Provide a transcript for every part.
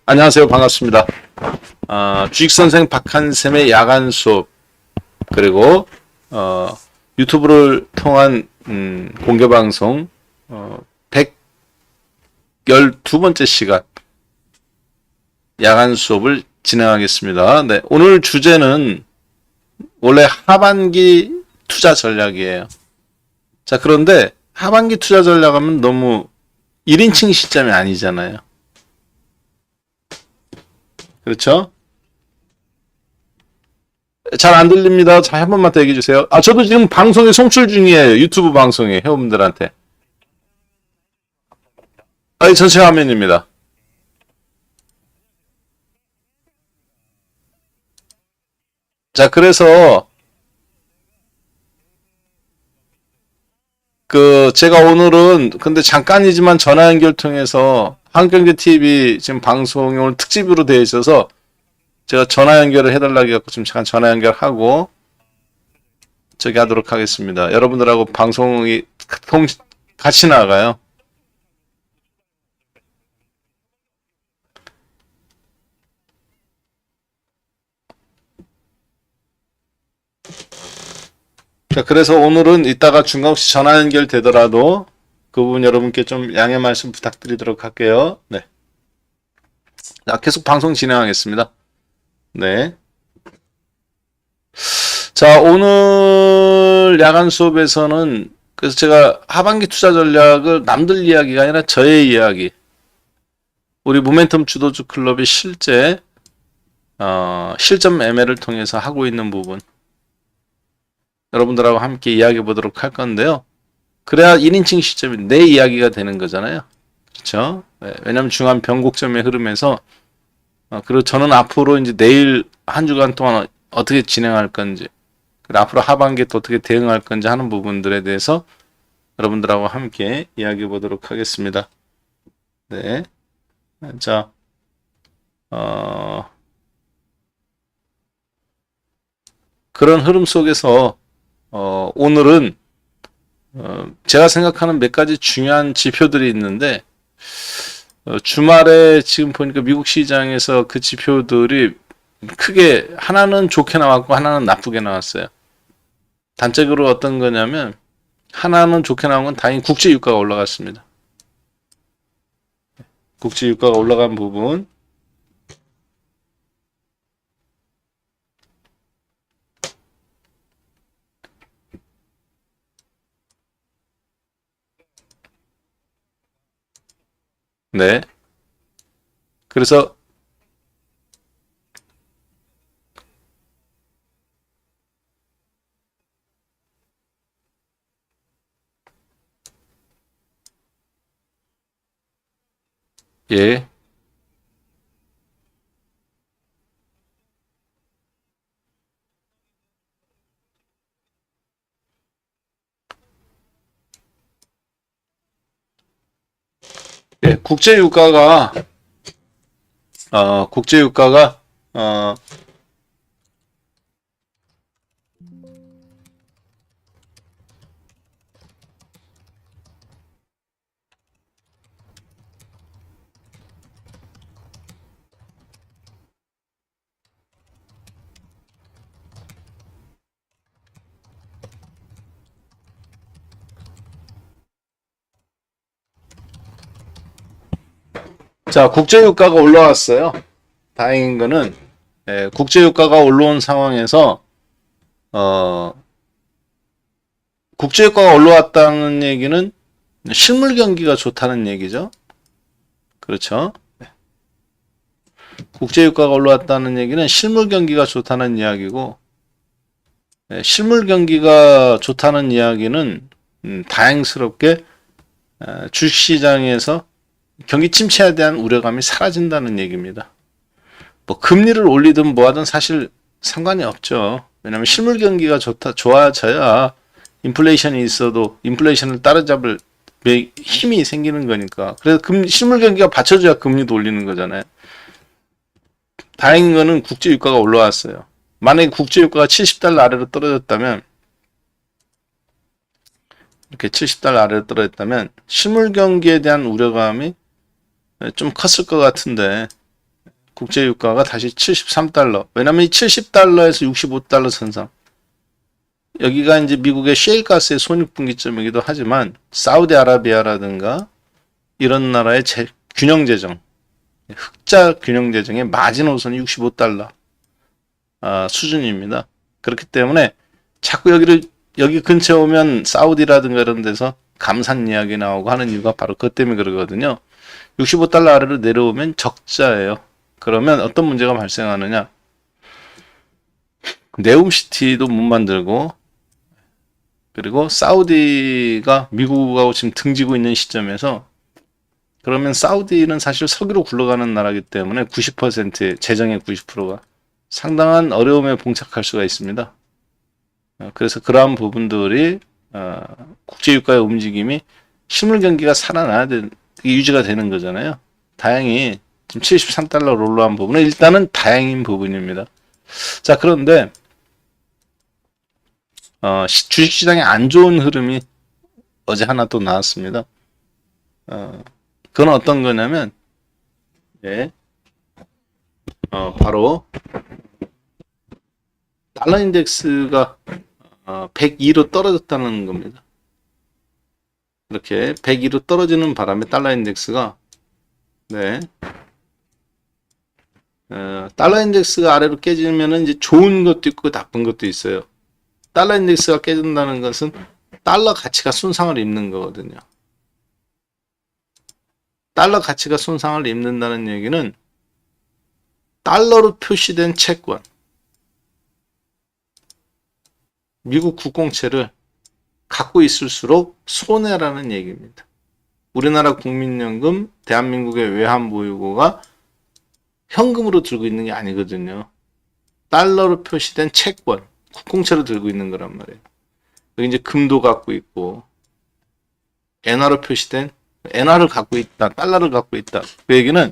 안녕하세요. 반갑습니다. 주식선생 박한샘의 야간 수업, 그리고, 유튜브를 통한, 공개방송, 112번째 시간, 야간 수업을 진행하겠습니다. 네. 오늘 주제는 원래 하반기 투자 전략이에요. 자, 그런데 하반기 투자 전략하면 너무 1인칭 시점이 아니잖아요. 그렇죠? 잘 안 들립니다. 자, 한 번만 더 얘기해 주세요. 저도 지금 방송에 송출 중이에요. 유튜브 방송에 회원분들한테. 전체 화면입니다. 자, 그래서 제가 오늘은 근데 잠깐이지만 전화 연결 통해서 한경제TV 지금 방송이 오늘 특집으로 되어 있어서 제가 전화 연결을 해달라고 해갖고 지금 잠깐 전화 연결하고 저기 하도록 하겠습니다. 여러분들하고 방송이 같이 나가요. 자, 그래서 오늘은 이따가 중간 혹시 전화 연결 되더라도 그 부분 여러분께 좀 양해 말씀 부탁드리도록 할게요. 네. 자, 계속 방송 진행하겠습니다. 네. 자, 오늘 야간 수업에서는 그래서 제가 하반기 투자 전략을 남들 이야기가 아니라 저의 이야기, 우리 모멘텀 주도주 클럽이 실제 실전 매매를 통해서 하고 있는 부분 여러분들하고 함께 이야기해 보도록 할 건데요. 그래야 1인칭 시점이 내 이야기가 되는 거잖아요. 그렇죠? 네, 왜냐하면 중요한 변곡점의 흐름에서 그리고 저는 앞으로 이제 내일 한 주간 동안 어떻게 진행할 건지, 그리고 앞으로 하반기에 또 어떻게 대응할 건지 하는 부분들에 대해서 여러분들하고 함께 이야기해 보도록 하겠습니다. 네. 자, 그런 흐름 속에서 오늘은 제가 생각하는 몇 가지 중요한 지표들이 있는데 주말에 지금 보니까 미국 시장에서 그 지표들이 크게 하나는 좋게 나왔고 하나는 나쁘게 나왔어요. 단적으로 어떤 거냐면 하나는 좋게 나온 건 다행히 국제 유가가 올라갔습니다. 국제 유가가 올라간 부분. 네. 그래서 예. 예, 국제 유가가 국제 유가가 자, 국제 유가가 올라왔어요. 다행인 거는 국제 유가가 올라온 상황에서 국제 유가가 올라왔다는 얘기는 실물 경기가 좋다는 얘기죠. 그렇죠? 국제 유가가 올라왔다는 얘기는 실물 경기가 좋다는 이야기고, 실물 경기가 좋다는 이야기는 다행스럽게 주식시장에서 경기 침체에 대한 우려감이 사라진다는 얘기입니다. 뭐 금리를 올리든 뭐하든 사실 상관이 없죠. 왜냐하면 실물 경기가 좋아져야 인플레이션이 있어도 인플레이션을 따라잡을 힘이 생기는 거니까. 그래서 실물 경기가 받쳐줘야 금리도 올리는 거잖아요. 다행인 거는 국제 유가가 올라왔어요. 만약에 국제 유가가 70달러 아래로 떨어졌다면, 이렇게 70달러 아래로 떨어졌다면 실물 경기에 대한 우려감이 좀 컸을 것 같은데 국제 유가가 다시 73달러. 왜냐면 이 70달러에서 65달러 선상. 여기가 이제 미국의 셰일가스의 손익분기점이기도 하지만 사우디아라비아라든가 이런 나라의 균형 재정, 흑자 균형 재정의 마지노선이 65달러 수준입니다. 그렇기 때문에 자꾸 여기 근처에 오면 사우디라든가 이런 데서 감산 이야기 나오고 하는 이유가 바로 그것 때문에 그러거든요. 65달러 아래로 내려오면 적자예요. 그러면 어떤 문제가 발생하느냐? 네옴시티도 못 만들고, 그리고 사우디가 미국하고 지금 등지고 있는 시점에서, 그러면 사우디는 사실 석유로 굴러가는 나라이기 때문에 90% 재정의 90%가 상당한 어려움에 봉착할 수가 있습니다. 그래서 그러한 부분들이 국제유가의 움직임이 실물 경기가 살아나야 유지가 되는 거잖아요. 다행히 지금 73달러 롤러한 부분은 일단은 다행인 부분입니다. 자, 그런데 주식시장에 안 좋은 흐름이 어제 하나 또 나왔습니다. 그건 어떤 거냐면, 네, 바로 달러 인덱스가 102로 떨어졌다는 겁니다. 이렇게 102로 떨어지는 바람에 달러 인덱스가, 네, 달러 인덱스가 아래로 깨지면은 이제 좋은 것도 있고 나쁜 것도 있어요. 달러 인덱스가 깨진다는 것은 달러 가치가 손상을 입는 거거든요. 달러 가치가 손상을 입는다는 얘기는 달러로 표시된 채권, 미국 국공채를 갖고 있을수록 손해라는 얘기입니다. 우리나라 국민연금, 대한민국의 외환보유고가 현금으로 들고 있는 게 아니거든요. 달러로 표시된 채권, 국공채로 들고 있는 거란 말이에요. 여기 이제 금도 갖고 있고, 엔화로 표시된, 엔화를 갖고 있다, 달러를 갖고 있다. 그 얘기는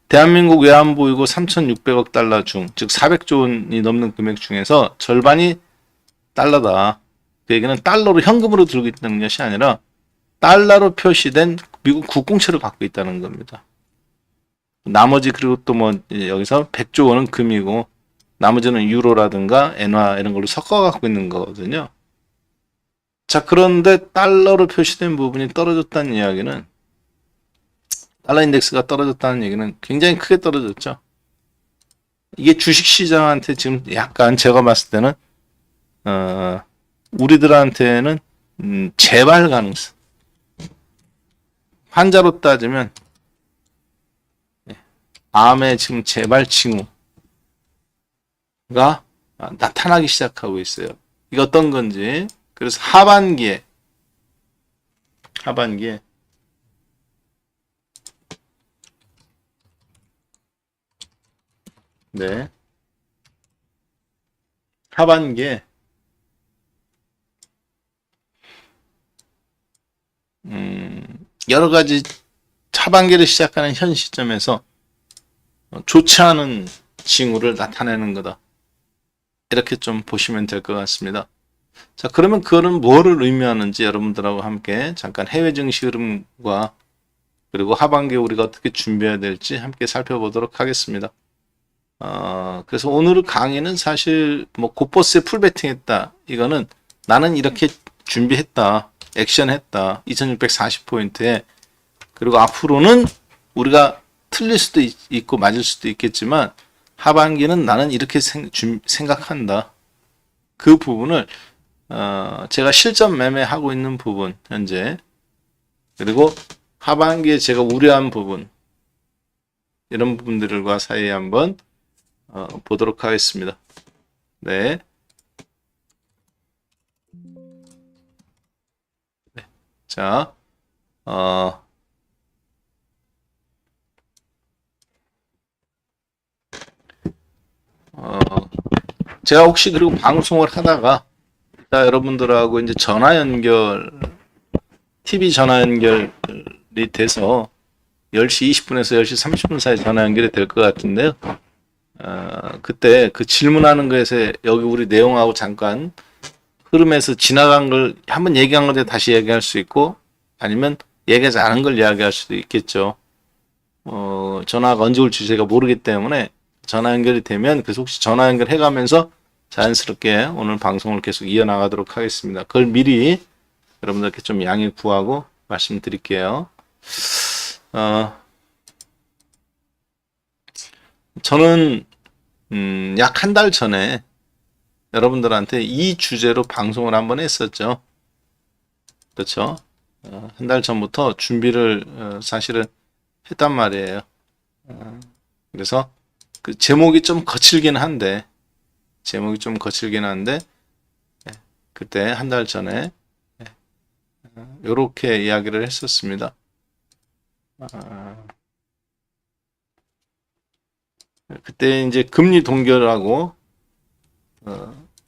대한민국 외환보유고 3,600억 달러 중, 즉 400조 원이 넘는 금액 중에서 절반이 달러다. 그 얘기는 달러로 현금으로 들고 있다는 것이 아니라 달러로 표시된 미국 국공채를 갖고 있다는 겁니다. 나머지 그리고 또 뭐 여기서 100조 원은 금이고 나머지는 유로라든가 엔화 이런 걸로 섞어 갖고 있는 거거든요. 자, 그런데 달러로 표시된 부분이 떨어졌다는 이야기는, 달러 인덱스가 떨어졌다는 얘기는 굉장히 크게 떨어졌죠. 이게 주식시장한테 지금 약간 제가 봤을 때는 우리들한테는 재발 가능성, 환자로 따지면 암의 지금 재발 징후가 나타나기 시작하고 있어요. 이게 어떤 건지. 그래서 하반기에 네, 하반기에 여러 가지 하반기를 시작하는 현 시점에서 좋지 않은 징후를 나타내는 거다. 이렇게 좀 보시면 될 것 같습니다. 자, 그러면 그거는 뭐를 의미하는지 여러분들하고 함께 잠깐 해외 증시 흐름과 그리고 하반기에 우리가 어떻게 준비해야 될지 함께 살펴보도록 하겠습니다. 그래서 오늘 강의는 사실 뭐 곧버스에 풀베팅 했다. 이거는 나는 이렇게 준비했다. 액션했다. 2640포인트에. 그리고 앞으로는 우리가 틀릴 수도 있고 맞을 수도 있겠지만 하반기는 나는 이렇게 생각한다. 그 부분을 제가 실전 매매하고 있는 부분 현재, 그리고 하반기에 제가 우려한 부분, 이런 부분들과 사이에 한번 보도록 하겠습니다. 네. 자, 제가 혹시 그리고 방송을 하다가 여러분들하고 이제 전화 연결, TV 전화 연결이 돼서 10시 20분에서 10시 30분 사이 전화 연결이 될 것 같은데요. 그때 그 질문하는 것에 여기 우리 내용하고 잠깐 흐름에서 지나간 걸 한번 얘기한 건데 다시 얘기할 수 있고, 아니면 얘기하지 않은 걸 이야기할 수도 있겠죠. 전화가 언제 올지 제가 모르기 때문에 전화 연결이 되면 그래서 혹시 전화 연결해 가면서 자연스럽게 오늘 방송을 계속 이어나가도록 하겠습니다. 그걸 미리 여러분들께 좀 양해 구하고 말씀드릴게요. 저는 약 한 달 전에 여러분들한테 이 주제로 방송을 한번 했었죠. 그렇죠? 한 달 전부터 준비를 사실은 했단 말이에요. 그래서 그 제목이 좀 거칠긴 한데 그때 한 달 전에 요렇게 이야기를 했었습니다. 그때 이제 금리 동결하고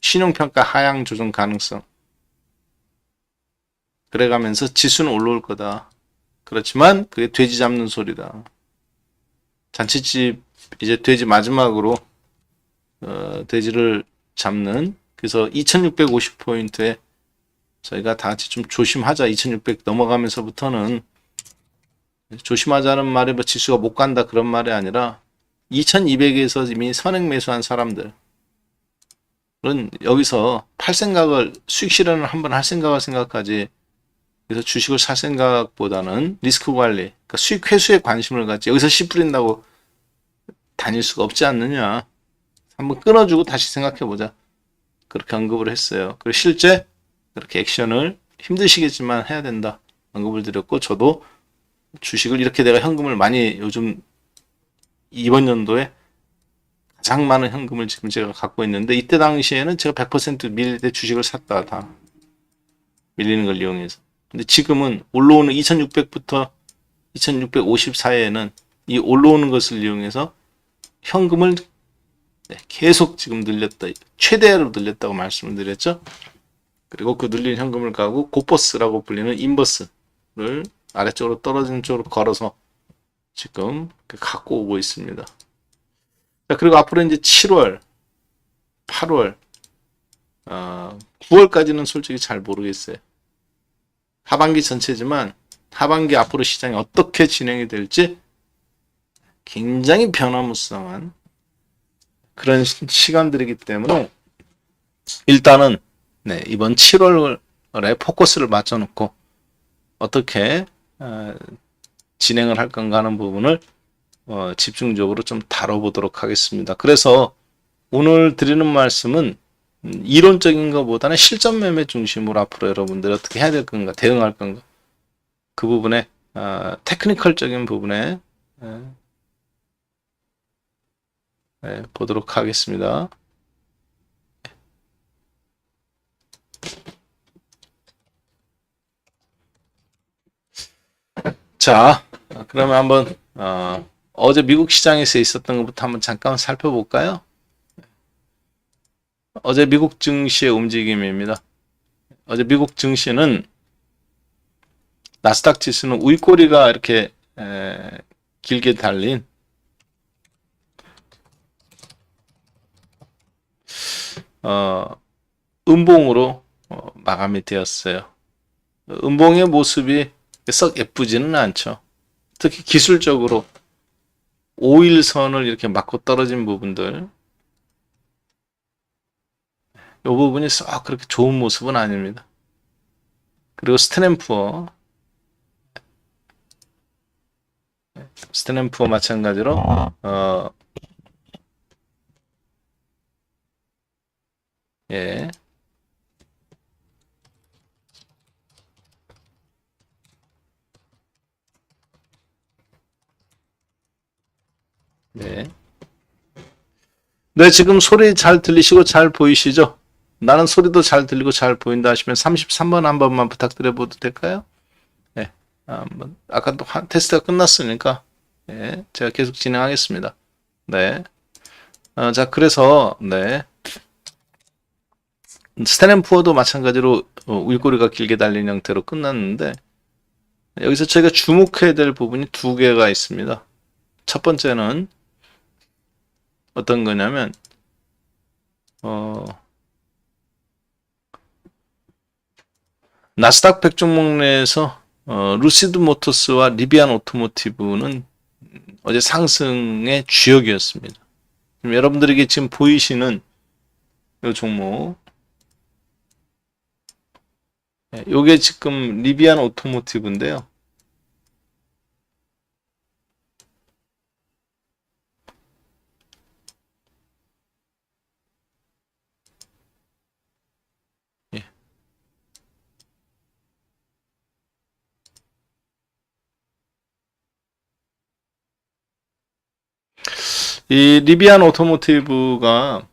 신용평가 하향 조정 가능성 그래가면서 지수는 올라올 거다. 그렇지만 그게 돼지 잡는 소리다. 잔치집 이제 돼지 마지막으로 돼지를 잡는 그래서 2650포인트에 저희가 다 같이 좀 조심하자. 2600 넘어가면서부터는 조심하자는 말이 뭐 지수가 못 간다 그런 말이 아니라 2200에서 이미 선행 매수한 사람들은 여기서 팔 생각을 수익 실현을 한번 할 생각을 생각하지 그래서 주식을 살 생각보다는 리스크 관리 그러니까 수익 회수에 관심을 갖지 여기서 씨 뿌린다고 다닐 수가 없지 않느냐 한번 끊어주고 다시 생각해보자 그렇게 언급을 했어요. 그리고 실제 그렇게 액션을 힘드시겠지만 해야 된다 언급을 드렸고 저도 주식을 이렇게 내가 현금을 많이 요즘 이번 연도에 가장 많은 현금을 지금 제가 갖고 있는데 이때 당시에는 제가 100% 밀릴 때 주식을 샀다 다 밀리는 걸 이용해서 근데 지금은 올라오는 2600부터 2650 사이에는 이 올라오는 것을 이용해서 현금을 계속 지금 늘렸다 최대로 늘렸다고 말씀을 드렸죠. 그리고 그 늘린 현금을 가고 고버스라고 불리는 인버스를 아래쪽으로 떨어지는 쪽으로 걸어서 지금 갖고 오고 있습니다. 자, 그리고 앞으로 이제 7월, 8월, 9월까지는 솔직히 잘 모르겠어요. 하반기 전체지만 하반기 앞으로 시장이 어떻게 진행이 될지 굉장히 변화무쌍한 그런 시간들이기 때문에 일단은 이번 7월에 포커스를 맞춰놓고 어떻게 진행을 할 건가 하는 부분을 집중적으로 좀 다뤄보도록 하겠습니다. 그래서 오늘 드리는 말씀은 이론적인 것보다는 실전 매매 중심으로 앞으로 여러분들이 어떻게 해야 될 건가, 대응할 건가 그 부분에 테크니컬적인 부분에 보도록 하겠습니다. 자, 그러면 한번 어제 미국 시장에서 있었던 것부터 한번 잠깐 살펴볼까요? 어제 미국 증시의 움직임입니다. 어제 미국 증시는 나스닥 지수는 윗꼬리가 이렇게 길게 달린 음봉으로 마감이 되었어요. 음봉의 모습이 썩 예쁘지는 않죠. 특히 기술적으로 5일선을 이렇게 맞고 떨어진 부분들 이 부분이 썩 그렇게 좋은 모습은 아닙니다. 그리고 스탠앤푸어 마찬가지로 예. 네. 네, 지금 소리 잘 들리시고 잘 보이시죠? 나는 소리도 잘 들리고 잘 보인다 하시면 33번 한 번만 부탁드려봐도 될까요? 네. 한번 아까 또 테스트가 끝났으니까 네, 제가 계속 진행하겠습니다. 네. 자, 그래서 네. 스탠앤푸어도 마찬가지로 윗꼬리가 길게 달린 형태로 끝났는데 여기서 저희가 주목해야 될 부분이 두 개가 있습니다. 첫 번째는 어떤 거냐면 나스닥 100 종목 내에서 루시드 모터스와 리비안 오토모티브는 어제 상승의 주역이었습니다. 그럼 여러분들에게 지금 보이시는 이 종목, 요게 지금 리비안 오토모티브인데요. 예. 이 리비안 오토모티브가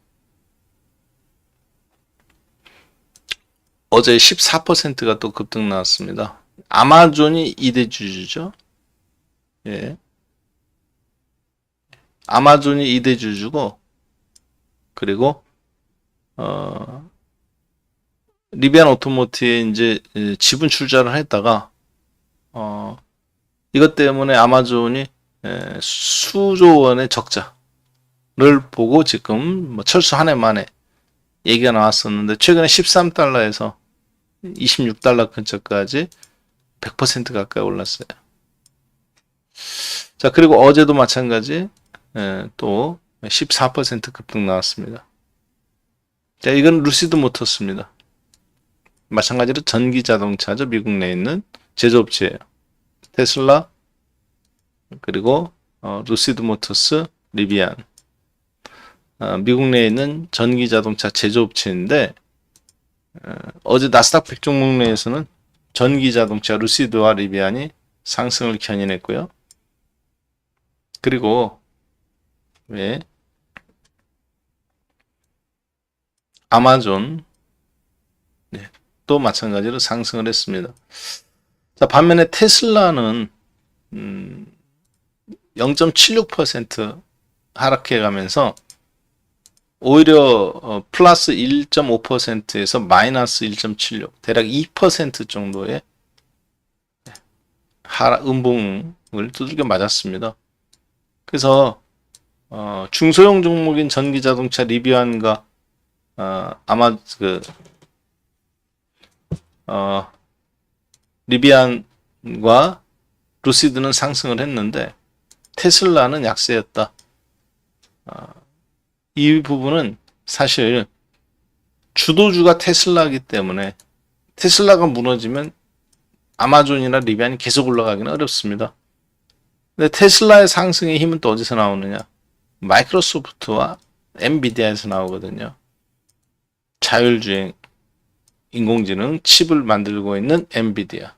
어제 14%가 또 급등 나왔습니다. 아마존이 2대 주주죠. 예. 아마존이 2대 주주고, 그리고 리비안 오토모티브에 이제 지분 출자를 했다가 이것 때문에 아마존이 수조 원의 적자를 보고 지금 뭐 철수 한 해 만에 얘기가 나왔었는데, 최근에 13달러에서 26달러 근처까지 100% 가까이 올랐어요. 자, 그리고 어제도 마찬가지 또 14% 급등 나왔습니다. 자, 이건 루시드 모터스입니다. 마찬가지로 전기 자동차죠. 미국 내에 있는 제조업체예요. 테슬라, 그리고 루시드 모터스, 리비안. 미국 내에 있는 전기 자동차 제조업체인데, 어제 나스닥 100 종목 내에서는 전기 자동차 루시드와 리비안이 상승을 견인했고요. 그리고 아마존 또 마찬가지로 상승을 했습니다. 자, 반면에 테슬라는 0.76% 하락해 가면서 오히려 플러스 1.5%에서 마이너스 1.76, 대략 2% 정도의 음봉을 두들겨 맞았습니다. 그래서 중소형 종목인 전기자동차 리비안과 리비안과 루시드는 상승을 했는데 테슬라는 약세였다. 이 부분은 사실 주도주가 테슬라이기 때문에 테슬라가 무너지면 아마존이나 리비안이 계속 올라가기는 어렵습니다. 근데 테슬라의 상승의 힘은 또 어디서 나오느냐? 마이크로소프트와 엔비디아에서 나오거든요. 자율주행 인공지능 칩을 만들고 있는 엔비디아,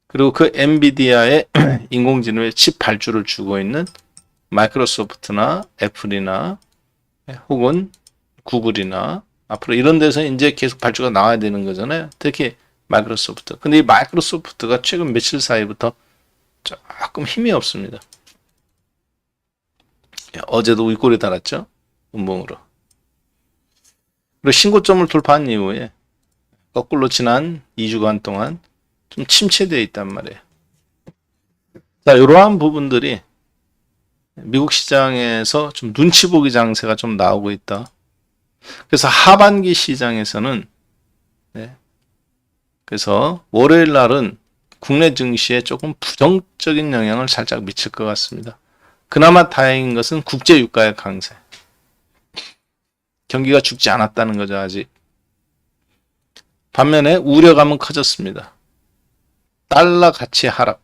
그리고 그 엔비디아의 인공지능의 칩 발주를 주고 있는 마이크로소프트나 애플이나 혹은 구글이나 앞으로 이런 데서 이제 계속 발주가 나와야 되는 거잖아요. 특히 마이크로소프트. 근데 이 마이크로소프트가 최근 며칠 사이부터 조금 힘이 없습니다. 어제도 윗골이 달았죠. 음봉으로. 그리고 신고점을 돌파한 이후에 거꾸로 지난 2주간 동안 좀 침체되어 있단 말이에요. 자, 이러한 부분들이 미국 시장에서 좀 눈치 보기 장세가 좀 나오고 있다. 그래서 하반기 시장에서는 그래서 월요일 날은 국내 증시에 조금 부정적인 영향을 살짝 미칠 것 같습니다. 그나마 다행인 것은 국제 유가의 강세. 경기가 죽지 않았다는 거죠, 아직. 반면에 우려감은 커졌습니다. 달러 가치 하락.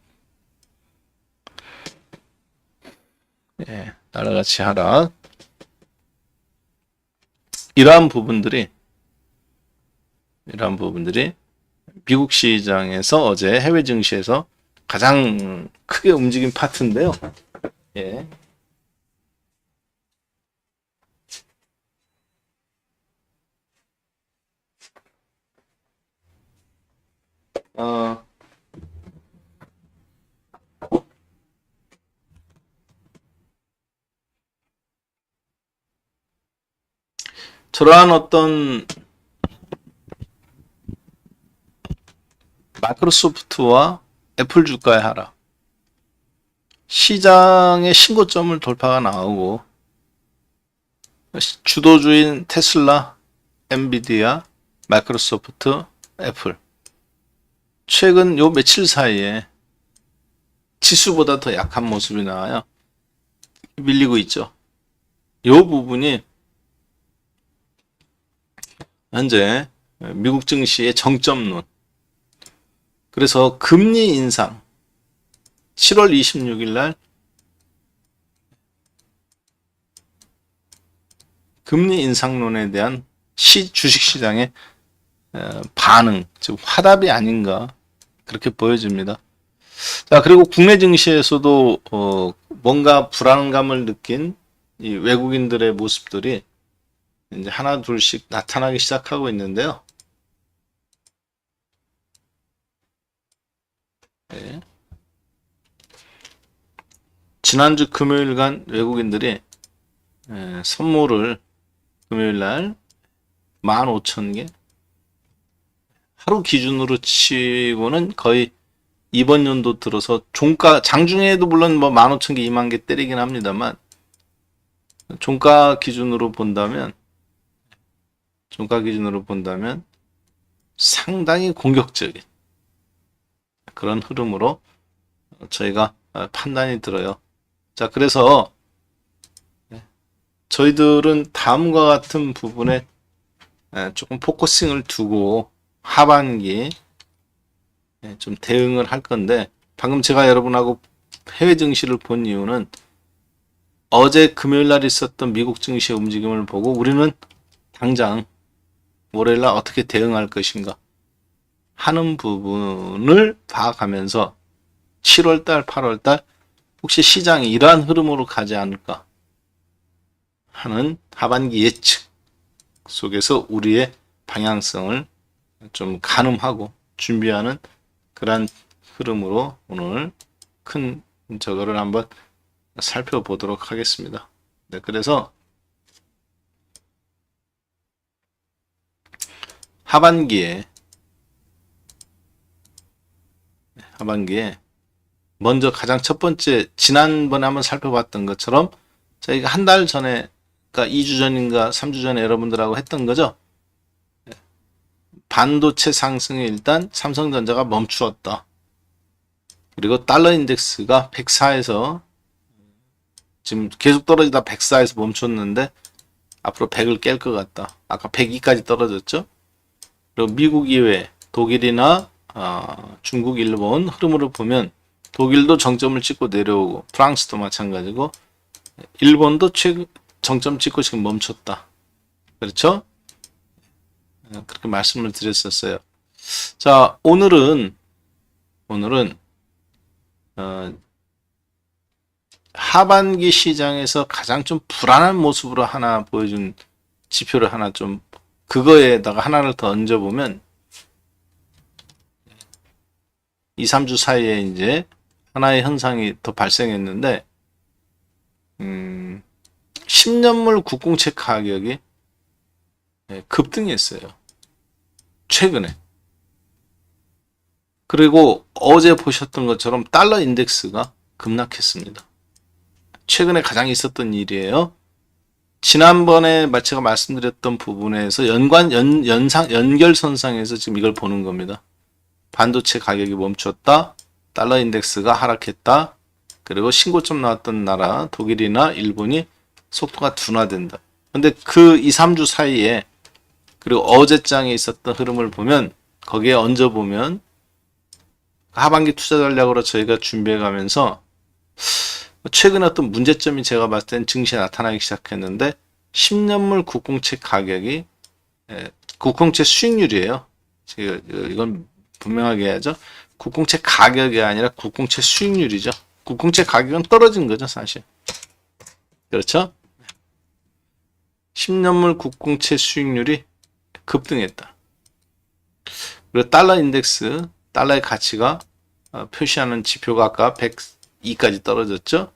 달러 가치 하락. 이러한 부분들이 미국 시장에서 어제 해외 증시에서 가장 크게 움직인 파트인데요. 저러한 어떤 마이크로소프트와 애플 주가의 하락, 시장의 신고점을 돌파가 나오고 주도주인 테슬라, 엔비디아, 마이크로소프트, 애플 최근 요 며칠 사이에 지수보다 더 약한 모습이 나와요. 밀리고 있죠. 이 부분이 현재 미국 증시의 정점론. 그래서 금리 인상 7월 26일 날 금리 인상론에 대한 주식시장의 반응, 즉 화답이 아닌가 그렇게 보여집니다. 자, 그리고 국내 증시에서도 뭔가 불안감을 느낀 이 외국인들의 모습들이 이제 하나 둘씩 나타나기 시작하고 있는데요. 네. 지난주 금요일간 외국인들이 선물을 금요일날 15,000개 하루 기준으로 치고는 거의 이번 연도 들어서 종가 장중에도 물론 뭐 15,000개 20,000개 때리긴 합니다만 종가 기준으로 본다면 상당히 공격적인 그런 흐름으로 저희가 판단이 들어요. 자, 그래서 저희들은 다음과 같은 부분에 조금 포커싱을 두고 하반기 좀 대응을 할 건데, 방금 제가 여러분하고 해외 증시를 본 이유는 어제 금요일 날 있었던 미국 증시의 움직임을 보고 우리는 당장 월요일 날 어떻게 대응할 것인가 하는 부분을 봐가면서 7월 달, 8월 달 혹시 시장이 이러한 흐름으로 가지 않을까 하는 하반기 예측 속에서 우리의 방향성을 좀 가늠하고 준비하는 그러한 흐름으로 오늘 큰 저거를 한번 살펴보도록 하겠습니다. 네, 그래서 하반기에 먼저 가장 첫 번째 지난번에 한번 살펴봤던 것처럼 저희가 한 달 전에, 그러니까 2주 전인가 3주 전에 여러분들하고 했던 거죠. 반도체 상승에 일단 삼성전자가 멈추었다. 그리고 달러 인덱스가 104에서 지금 계속 떨어지다 104에서 멈췄는데 앞으로 100을 깰 것 같다. 아까 102까지 떨어졌죠. 그리고 미국 이외 독일이나 중국, 일본 흐름으로 보면 독일도 정점을 찍고 내려오고 프랑스도 마찬가지고 일본도 정점 찍고 지금 멈췄다. 그렇죠? 그렇게 말씀을 드렸었어요. 자, 오늘은 하반기 시장에서 가장 좀 불안한 모습으로 하나 보여준 지표를 하나 좀 그거에다가 하나를 더 얹어보면 2, 3주 사이에 이제 하나의 현상이 더 발생했는데 10년물 국공채 가격이 급등했어요. 최근에. 그리고 어제 보셨던 것처럼 달러 인덱스가 급락했습니다. 최근에 가장 있었던 일이에요. 지난번에 제가 말씀드렸던 부분에서 연결선상에서 지금 이걸 보는 겁니다. 반도체 가격이 멈췄다. 달러 인덱스가 하락했다. 그리고 신고점 나왔던 나라 독일이나 일본이 속도가 둔화된다. 근데 그 2, 3주 사이에 그리고 어제장에 있었던 흐름을 보면 거기에 얹어보면 하반기 투자 전략으로 저희가 준비해 가면서 최근에 어떤 문제점이 제가 봤을 땐 증시에 나타나기 시작했는데 10년물 국공채 가격이 국공채 수익률이에요. 이건 분명하게 해야죠. 국공채 가격이 아니라 국공채 수익률이죠. 국공채 가격은 떨어진 거죠, 사실. 그렇죠? 10년물 국공채 수익률이 급등했다. 그리고 달러 인덱스, 달러의 가치가 표시하는 지표가 아까 102까지 떨어졌죠.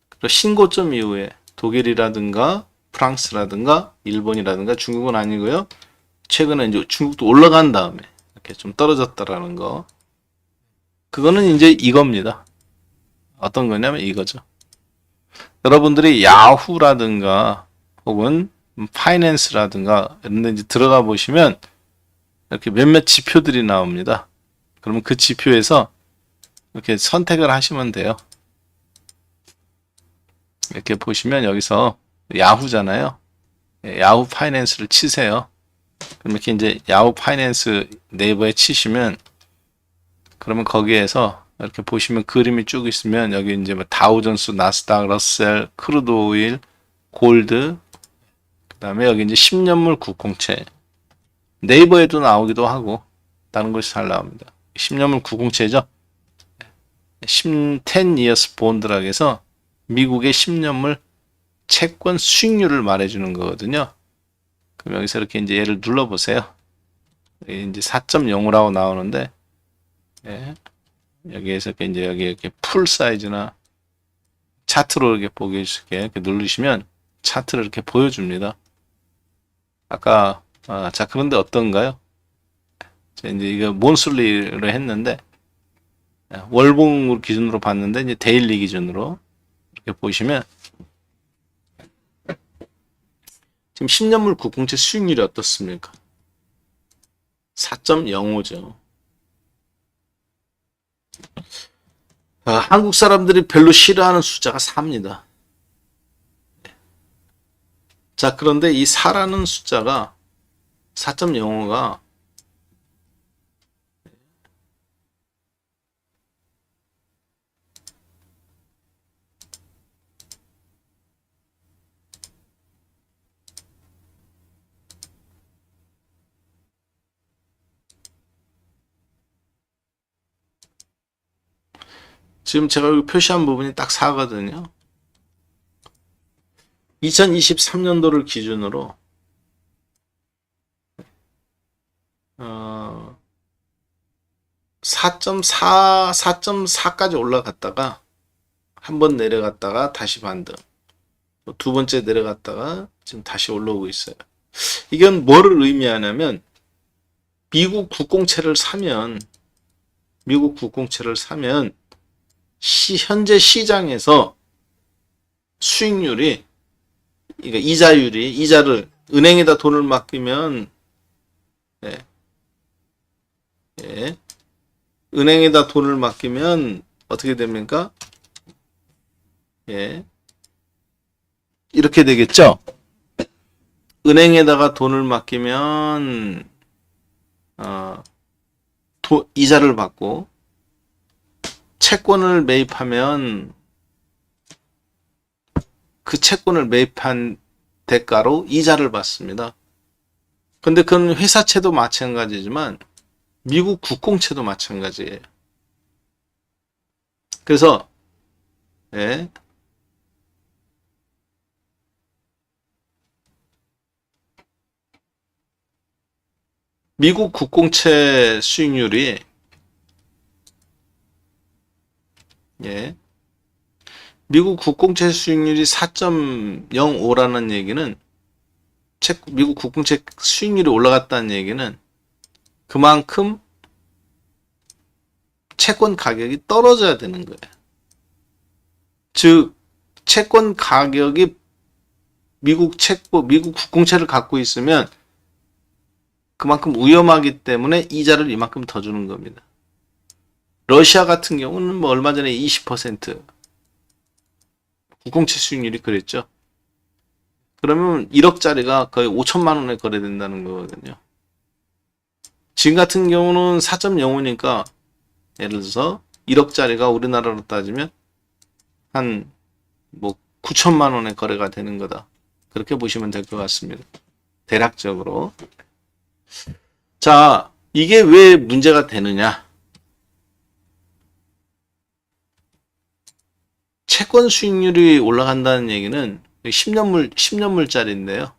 그리고 신고점 이후에 독일이라든가 프랑스라든가 일본이라든가 중국은 아니고요. 최근에 이제 중국도 올라간 다음에 이렇게 좀 떨어졌다라는 거. 그거는 이제 이겁니다. 어떤 거냐면 이거죠. 여러분들이 야후라든가 혹은 파이낸스라든가 이런 데 이제 들어가 보시면 이렇게 몇몇 지표들이 나옵니다. 그러면 그 지표에서 이렇게 선택을 하시면 돼요. 이렇게 보시면 여기서 야후잖아요. 야후 파이낸스를 치세요. 그럼 이렇게 이제 야후 파이낸스 네이버에 치시면, 그러면 거기에서 이렇게 보시면 그림이 쭉 있으면 여기 이제 뭐 다우존스, 나스닥, 러셀, 크루드 오일, 골드, 그 다음에 여기 이제 10년물 국공채, 네이버에도 나오기도 하고 다른 곳이 잘 나옵니다. 10년물 국공채죠. 10 years bond라고 해서 미국의 10년물 채권 수익률을 말해주는 거거든요. 그럼 여기서 이렇게 이제 얘를 눌러보세요. 이제 4.05라고 나오는데, 예. 여기에서 이제 여기 이렇게 풀 사이즈나 차트로 이렇게 보게 해줄게. 이렇게 누르시면 차트를 이렇게 보여줍니다. 아까, 자, 그런데 어떤가요? 자, 이제 이거 몬슬리로 했는데, 월봉 기준으로 봤는데, 이제 데일리 기준으로 이렇게 보시면, 지금 10년물 국공채 수익률이 어떻습니까? 4.05죠. 한국 사람들이 별로 싫어하는 숫자가 4입니다. 자, 그런데 이 4라는 숫자가 4.05가 지금 제가 여기 표시한 부분이 딱 4거든요. 2023년도를 기준으로 4.4, 4.4까지 올라갔다가 한번 내려갔다가 다시 반등, 두 번째 내려갔다가 지금 다시 올라오고 있어요. 이건 뭐를 의미하냐면 미국 국공채를 사면 현재 시장에서 수익률이, 그러니까 이자를 은행에다 돈을 맡기면, 은행에다 돈을 맡기면 어떻게 됩니까? 이렇게 되겠죠? 은행에다가 돈을 맡기면 이자를 받고, 채권을 매입하면 그 채권을 매입한 대가로 이자를 받습니다. 근데 그건 회사채도 마찬가지지만 미국 국공채도 마찬가지예요. 그래서 미국 국공채 수익률이 미국 국공채 수익률이 4.05라는 얘기는 미국 국공채 수익률이 올라갔다는 얘기는 그만큼 채권 가격이 떨어져야 되는 거예요. 즉 채권 가격이 미국 국공채를 갖고 있으면 그만큼 위험하기 때문에 이자를 이만큼 더 주는 겁니다. 러시아 같은 경우는 뭐 얼마 전에 20% 국공채 수익률이 그랬죠. 그러면 1억짜리가 거의 5천만 원에 거래된다는 거거든요. 지금 같은 경우는 4.05니까 예를 들어서 1억짜리가 우리나라로 따지면 한 뭐 9천만 원에 거래가 되는 거다. 그렇게 보시면 될 것 같습니다. 대략적으로. 자, 이게 왜 문제가 되느냐? 채권 수익률이 올라간다는 얘기는 10년물짜리인데요.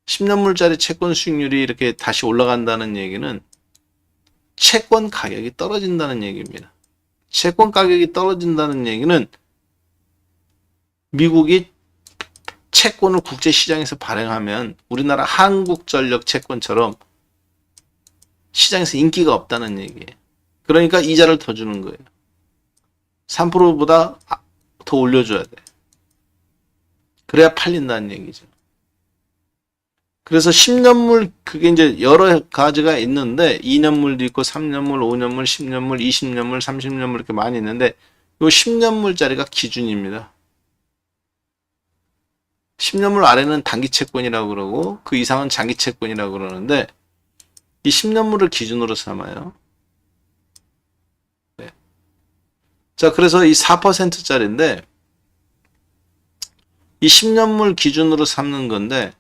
10년물짜리 채권 수익률이 이렇게 다시 올라간다는 얘기는 채권 가격이 떨어진다는 얘기입니다. 채권 가격이 떨어진다는 얘기는 미국이 채권을 국제시장에서 발행하면 우리나라 한국전력 채권처럼 시장에서 인기가 없다는 얘기예요. 그러니까 이자를 더 주는 거예요. 3%보다 더 올려줘야 돼. 그래야 팔린다는 얘기죠. 그래서 10년물, 그게 이제 여러 가지가 있는데 2년물도 있고 3년물, 5년물, 10년물, 20년물, 30년물 이렇게 많이 있는데 이 10년물짜리가 기준입니다. 10년물 아래는 단기 채권이라고 그러고 그 이상은 장기 채권이라고 그러는데 이 10년물을 기준으로 삼아요. 네. 자, 그래서 이 4%짜리인데 이 10년물 기준으로 삼는 건데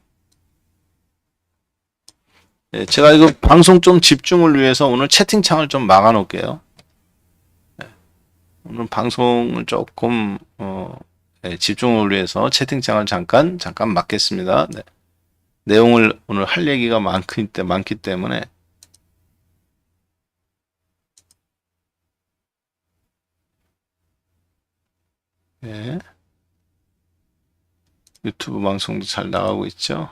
네, 제가 이거 방송 좀 집중을 위해서 오늘 채팅창을 좀 막아 놓을게요. 네, 오늘 방송을 조금 네, 집중을 위해서 채팅창을 잠깐 막겠습니다. 네. 내용을 오늘 할 얘기가 많기 때문에 네. 유튜브 방송도 잘 나가고 있죠.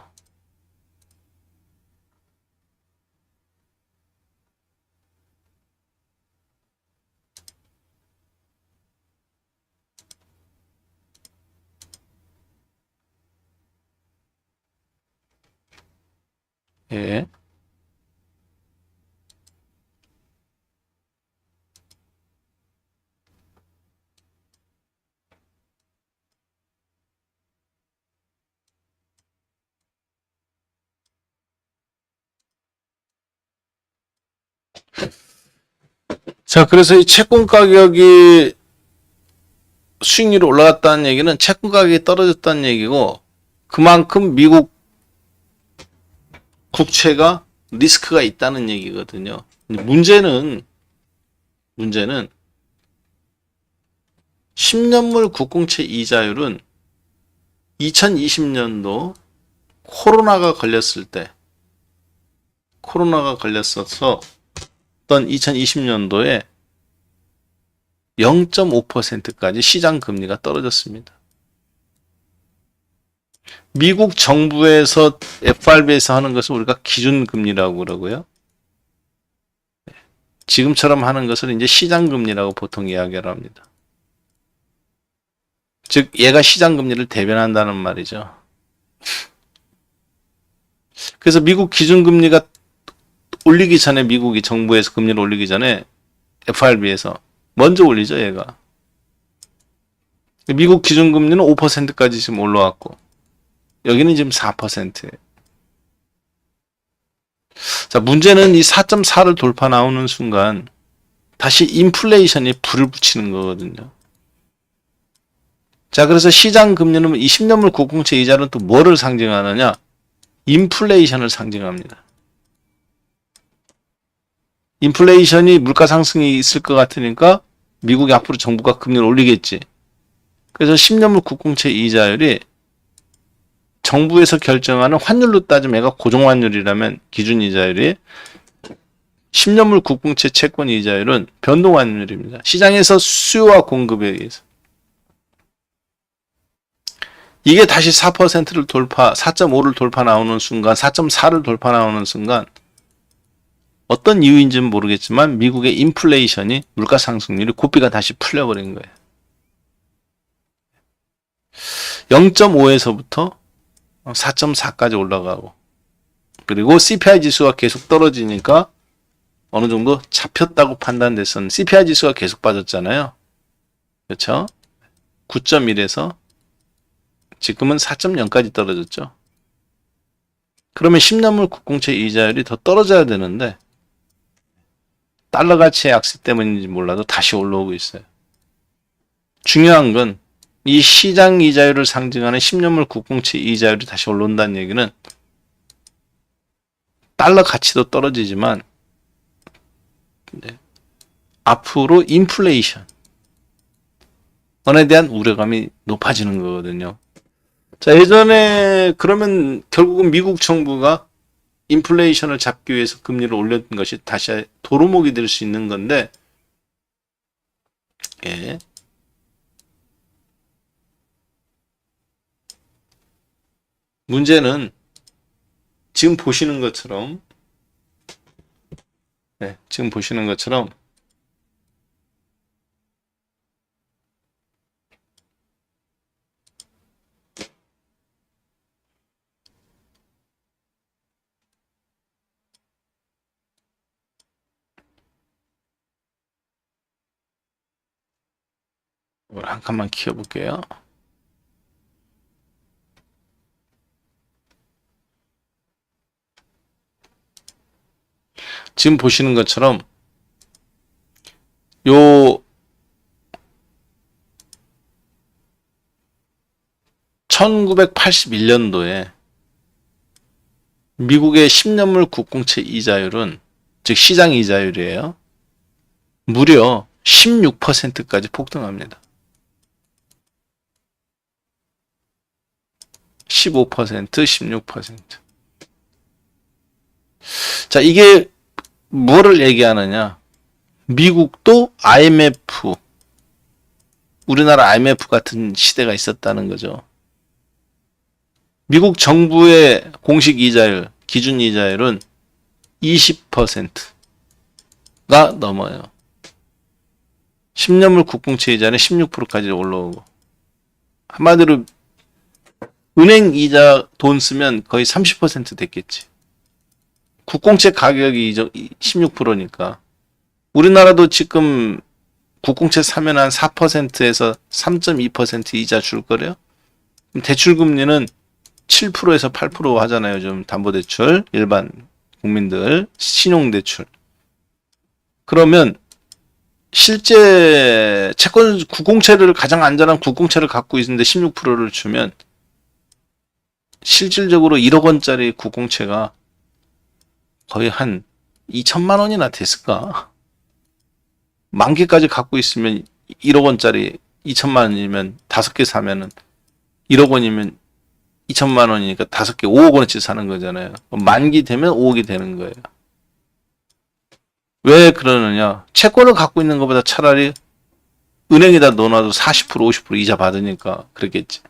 예. 자, 그래서 이 채권 가격이 수익률이 올라갔다는 얘기는 채권 가격이 떨어졌다는 얘기고 그만큼 미국 국채가 리스크가 있다는 얘기거든요. 문제는 10년물 국공채 이자율은 2020년도 코로나가 걸렸어서 어떤 2020년도에 0.5%까지 시장 금리가 떨어졌습니다. 미국 정부에서 FRB에서 하는 것을 우리가 기준 금리라고 그러고요. 지금처럼 하는 것을 이제 시장 금리라고 보통 이야기를 합니다. 즉 얘가 시장 금리를 대변한다는 말이죠. 그래서 미국 기준 금리가 올리기 전에 미국이 정부에서 금리를 올리기 전에 FRB에서 먼저 올리죠, 얘가. 미국 기준 금리는 5%까지 지금 올라왔고 여기는 지금 4%예요. 자, 문제는 이 4.4를 돌파 나오는 순간 다시 인플레이션이 불을 붙이는 거거든요. 자, 그래서 시장 금리는 이 10년물 국공채 이자는 또 뭐를 상징하느냐? 인플레이션을 상징합니다. 인플레이션이 물가 상승이 있을 것 같으니까 미국이 앞으로 정부가 금리를 올리겠지. 그래서 10년물 국공채 이자율이 정부에서 결정하는 환율로 따지면 얘가 고정환율이라면 기준 이자율이 10년물 국공채 채권 이자율은 변동환율입니다. 시장에서 수요와 공급에 의해서. 이게 다시 4%를 돌파, 4.5를 돌파 나오는 순간, 4.4를 돌파 나오는 순간 어떤 이유인지는 모르겠지만 미국의 인플레이션이 물가 상승률이 고삐가 다시 풀려버린 거예요. 0.5에서부터 4.4까지 올라가고 그리고 CPI 지수가 계속 떨어지니까 어느 정도 잡혔다고 판단됐었는데 CPI 지수가 계속 빠졌잖아요. 그렇죠? 9.1에서 지금은 4.0까지 떨어졌죠. 그러면 10년물 국공채 이자율이 더 떨어져야 되는데 달러 가치의 약세 때문인지 몰라도 다시 올라오고 있어요. 중요한 건 이 시장 이자율을 상징하는 10년물 국공채 이자율이 다시 올라온다는 얘기는 달러 가치도 떨어지지만 앞으로 인플레이션에 대한 우려감이 높아지는 거거든요. 자, 예전에 그러면 결국은 미국 정부가 인플레이션을 잡기 위해서 금리를 올렸던 것이 다시 도루묵이 될 수 있는 건데, 예. 문제는 지금 보시는 것처럼, 네, 지금 보시는 것처럼 이걸 한 칸만 키워볼게요. 지금 보시는 것처럼 요 1981년도에 미국의 10년물 국공채 이자율은, 즉 시장 이자율이에요. 무려 16%까지 폭등합니다. 15%, 16%. 자, 이게 뭐를 얘기하느냐? 미국도 IMF, 우리나라 IMF 같은 시대가 있었다는 거죠. 미국 정부의 공식 이자율, 기준 이자율은 20%가 넘어요. 10년물 국공채 이자는 16%까지 올라오고, 한마디로 은행 이자 돈 쓰면 거의 30% 됐겠지. 국공채 가격이 16%니까. 우리나라도 지금 국공채 사면 한 4%에서 3.2% 이자 줄 거래요. 대출 금리는 7%에서 8% 하잖아요. 요즘 담보대출, 일반 국민들, 신용대출. 그러면 실제 채권 국공채를, 가장 안전한 국공채를 갖고 있는데 16%를 주면 실질적으로 1억 원짜리 국공채가 거의 한 2천만 원이나 됐을까? 만기까지 갖고 있으면 1억 원짜리 2천만 원이면 5개 사면은 1억 원이면 2천만 원이니까 5개 5억 원어치 사는 거잖아요. 만기 되면 5억이 되는 거예요. 왜 그러느냐? 채권을 갖고 있는 것보다 차라리 은행에다 넣어놔도 40%, 50% 이자 받으니까 그렇겠지.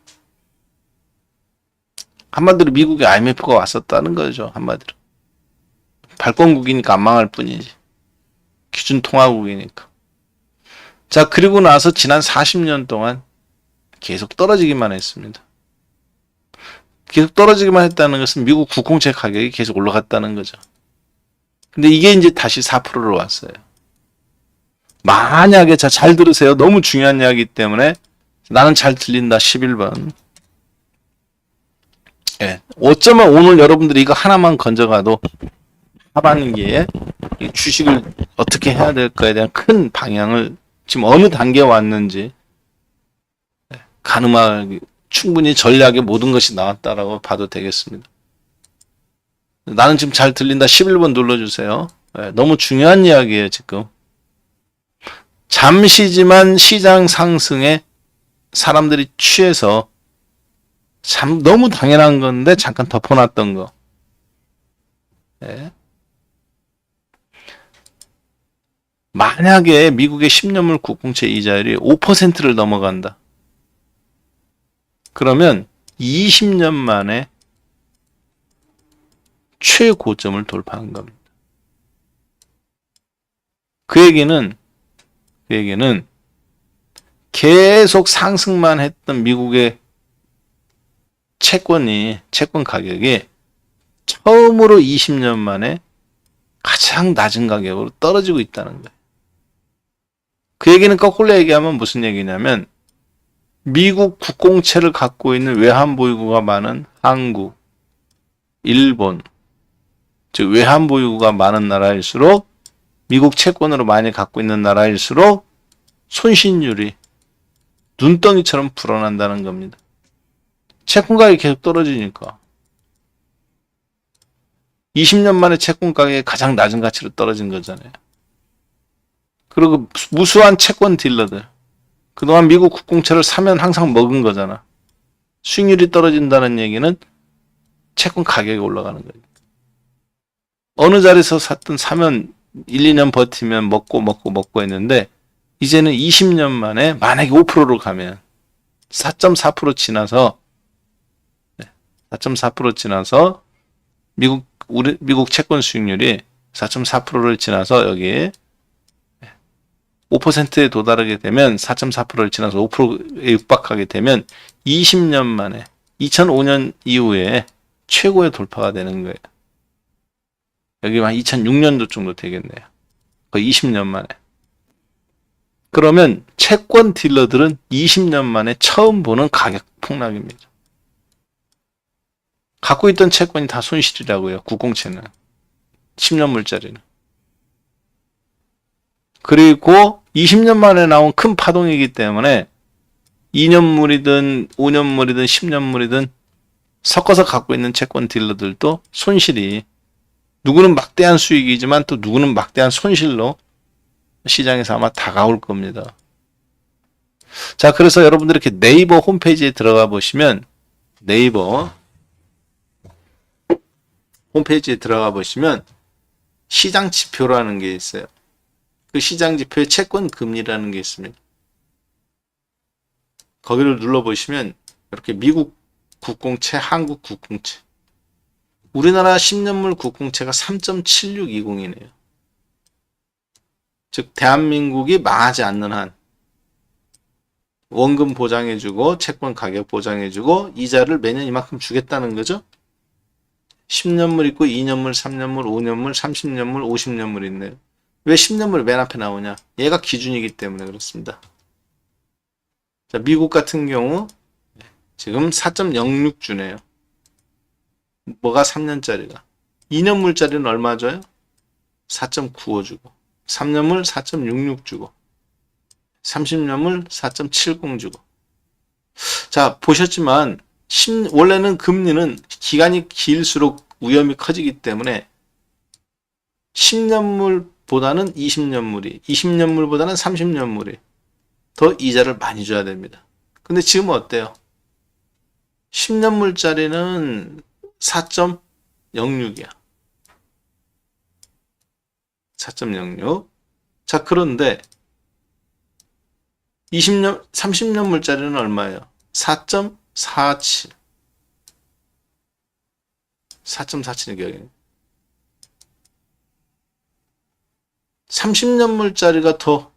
한마디로 미국에 IMF가 왔었다는 거죠. 한마디로. 발권국이니까 안 망할 뿐이지. 기준통화국이니까. 자, 그리고 나서 지난 40년 동안 계속 떨어지기만 했습니다. 계속 떨어지기만 했다는 것은 미국 국공채 가격이 계속 올라갔다는 거죠. 근데 이게 이제 다시 4%로 왔어요. 만약에, 자, 잘 들으세요. 너무 중요한 이야기이기 때문에 나는 잘 들린다 11번. 예. 어쩌면 오늘 여러분들이 이거 하나만 건져가도 하반기에 주식을 어떻게 해야 될까에 대한 큰 방향을, 지금 어느 단계에 왔는지 가늠하기, 충분히 전략의 모든 것이 나왔다라고 봐도 되겠습니다. 나는 지금 잘 들린다 11번 눌러주세요. 너무 중요한 이야기예요. 지금 잠시지만 시장 상승에 사람들이 취해서 참 너무 당연한 건데 잠깐 덮어놨던 거. 만약에 미국의 10년물 국공채 이자율이 5%를 넘어간다. 그러면 20년 만에 최고점을 돌파한 겁니다. 그 얘기는 계속 상승만 했던 미국의 채권 가격이 처음으로 20년 만에 가장 낮은 가격으로 떨어지고 있다는 거예요. 그 얘기는 거꾸로 얘기하면 무슨 얘기냐면, 미국 국공채를 갖고 있는 외환보유고가 많은 한국, 일본, 즉 외환보유고가 많은 나라일수록, 미국 채권으로 많이 갖고 있는 나라일수록 손실률이 눈덩이처럼 불어난다는 겁니다. 채권 가격이 계속 떨어지니까 20년 만에 채권 가격이 가장 낮은 가치로 떨어진 거잖아요. 그리고 무수한 채권 딜러들, 그동안 미국 국공채를 사면 항상 먹은 거잖아. 수익률이 떨어진다는 얘기는 채권 가격이 올라가는 거예요. 어느 자리에서 샀든 사면 1, 2년 버티면 먹고 했는데, 이제는 20년 만에 만약에 5%로 가면 4.4% 지나서 4.4% 지나서 미국 채권 수익률이 4.4%를 지나서 여기에 5%에 도달하게 되면, 4.4%를 지나서 5%에 육박하게 되면 20년 만에 2005년 이후에 최고의 돌파가 되는 거예요. 여기 한 2006년도 정도 되겠네요. 거의 20년 만에. 그러면 채권 딜러들은 20년 만에 처음 보는 가격 폭락입니다. 갖고 있던 채권이 다 손실이라고요. 국공채는. 10년물짜리는. 그리고 20년 만에 나온 큰 파동이기 때문에 2년물이든 5년물이든 10년물이든 섞어서 갖고 있는 채권 딜러들도 손실이, 누구는 막대한 수익이지만 또 누구는 막대한 손실로 시장에서 아마 다가올 겁니다. 자, 그래서 여러분들 이렇게 네이버 홈페이지에 들어가 보시면, 네이버 홈페이지에 들어가 보시면 시장 지표라는 게 있어요. 그 시장 지표에 채권 금리라는 게 있습니다. 거기를 눌러보시면 이렇게 미국 국공채, 한국 국공채, 우리나라 10년물 국공채가 3.7620이네요. 즉 대한민국이 망하지 않는 한 원금 보장해주고 채권 가격 보장해주고 이자를 매년 이만큼 주겠다는 거죠. 10년물 있고 2년물, 3년물, 5년물, 30년물, 50년물 있네요. 왜 10년물이 맨 앞에 나오냐? 얘가 기준이기 때문에 그렇습니다. 자, 미국 같은 경우 지금 4.06 주네요. 뭐가 3년짜리가. 2년물짜리는 얼마 줘요? 4.95 주고, 3년물 4.66 주고, 30년물 4.70 주고. 자, 보셨지만 원래는 금리는 기간이 길수록 위험이 커지기 때문에 10년물보다는 20년물이, 20년물보다는 30년물이 더 이자를 많이 줘야 됩니다. 근데 지금은 어때요? 10년물짜리는 4.06이야. 4.06. 자, 그런데 30년물짜리는 얼마예요? 4.47. 4.47의 경우에 30년물짜리가 더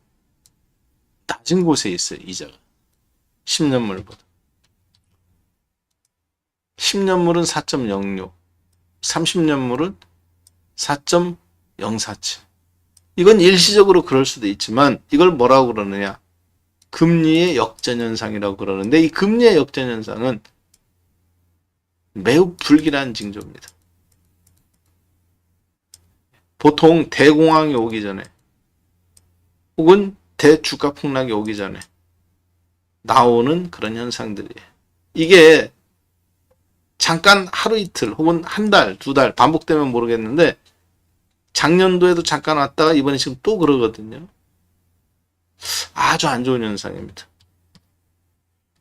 낮은 곳에 있어요, 이자가. 10년물보다. 10년물은 4.06, 30년물은 4.047. 이건 일시적으로 그럴 수도 있지만 이걸 뭐라고 그러느냐? 금리의 역전현상이라고 그러는데, 이 금리의 역전현상은 매우 불길한 징조입니다. 보통 대공황이 오기 전에 혹은 대주가 폭락이 오기 전에 나오는 그런 현상들이에요. 이게 잠깐 하루 이틀 혹은 한 달, 두 달 반복되면 모르겠는데 작년도에도 잠깐 왔다가 이번에 지금 또 그러거든요. 아주 안 좋은 현상입니다.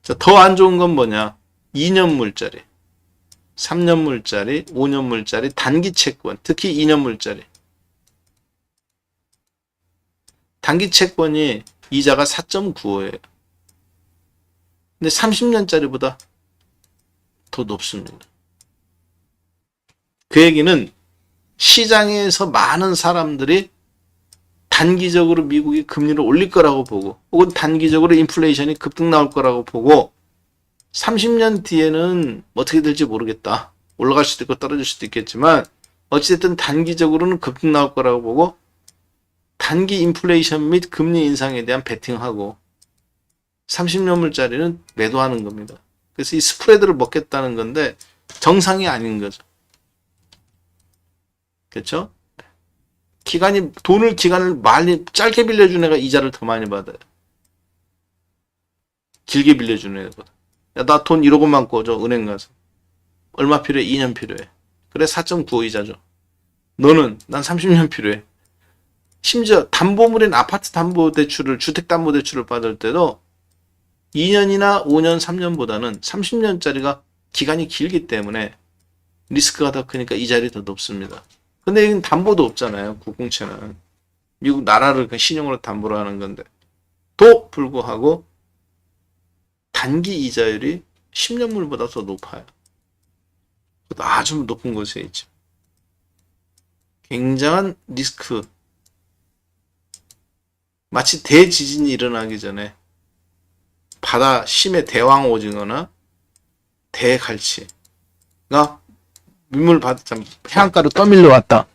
자, 더 안 좋은 건 뭐냐? 2년물짜리, 3년물짜리, 5년물짜리 단기 채권, 특히 2년물짜리. 단기 채권이 이자가 4.95예요. 근데 30년짜리보다 더 높습니다. 그 얘기는 시장에서 많은 사람들이 단기적으로 미국이 금리를 올릴 거라고 보고, 혹은 단기적으로 인플레이션이 급등 나올 거라고 보고, 30년 뒤에는 어떻게 될지 모르겠다. 올라갈 수도 있고 떨어질 수도 있겠지만 어찌됐든 단기적으로는 급등 나올 거라고 보고 단기 인플레이션 및 금리 인상에 대한 베팅하고 30년물짜리는 매도하는 겁니다. 그래서 이 스프레드를 먹겠다는 건데 정상이 아닌 거죠. 그렇죠? 기간을 많이 짧게 빌려준 애가 이자를 더 많이 받아요. 길게 빌려준 애보다. 야, 나 돈 1억원만 꿔줘. 은행 가서. 얼마 필요해? 2년 필요해. 그래, 4.95 이자 줘. 너는? 난 30년 필요해. 심지어 담보물인 아파트 담보대출을, 주택담보대출을 받을 때도 2년이나 5년, 3년보다는 30년짜리가 기간이 길기 때문에 리스크가 더 크니까 이자율이 더 높습니다. 근데 여기는 담보도 없잖아요. 국공채는. 미국 나라를 신용으로 담보로 하는 건데. 또 불구하고 단기 이자율이 10년물보다 더 높아요. 아주 높은 곳에 있죠. 굉장한 리스크. 마치 대지진이 일어나기 전에 바다 심해 대왕 오징어나 대갈치가 민물 해안가로 떠밀려 왔다.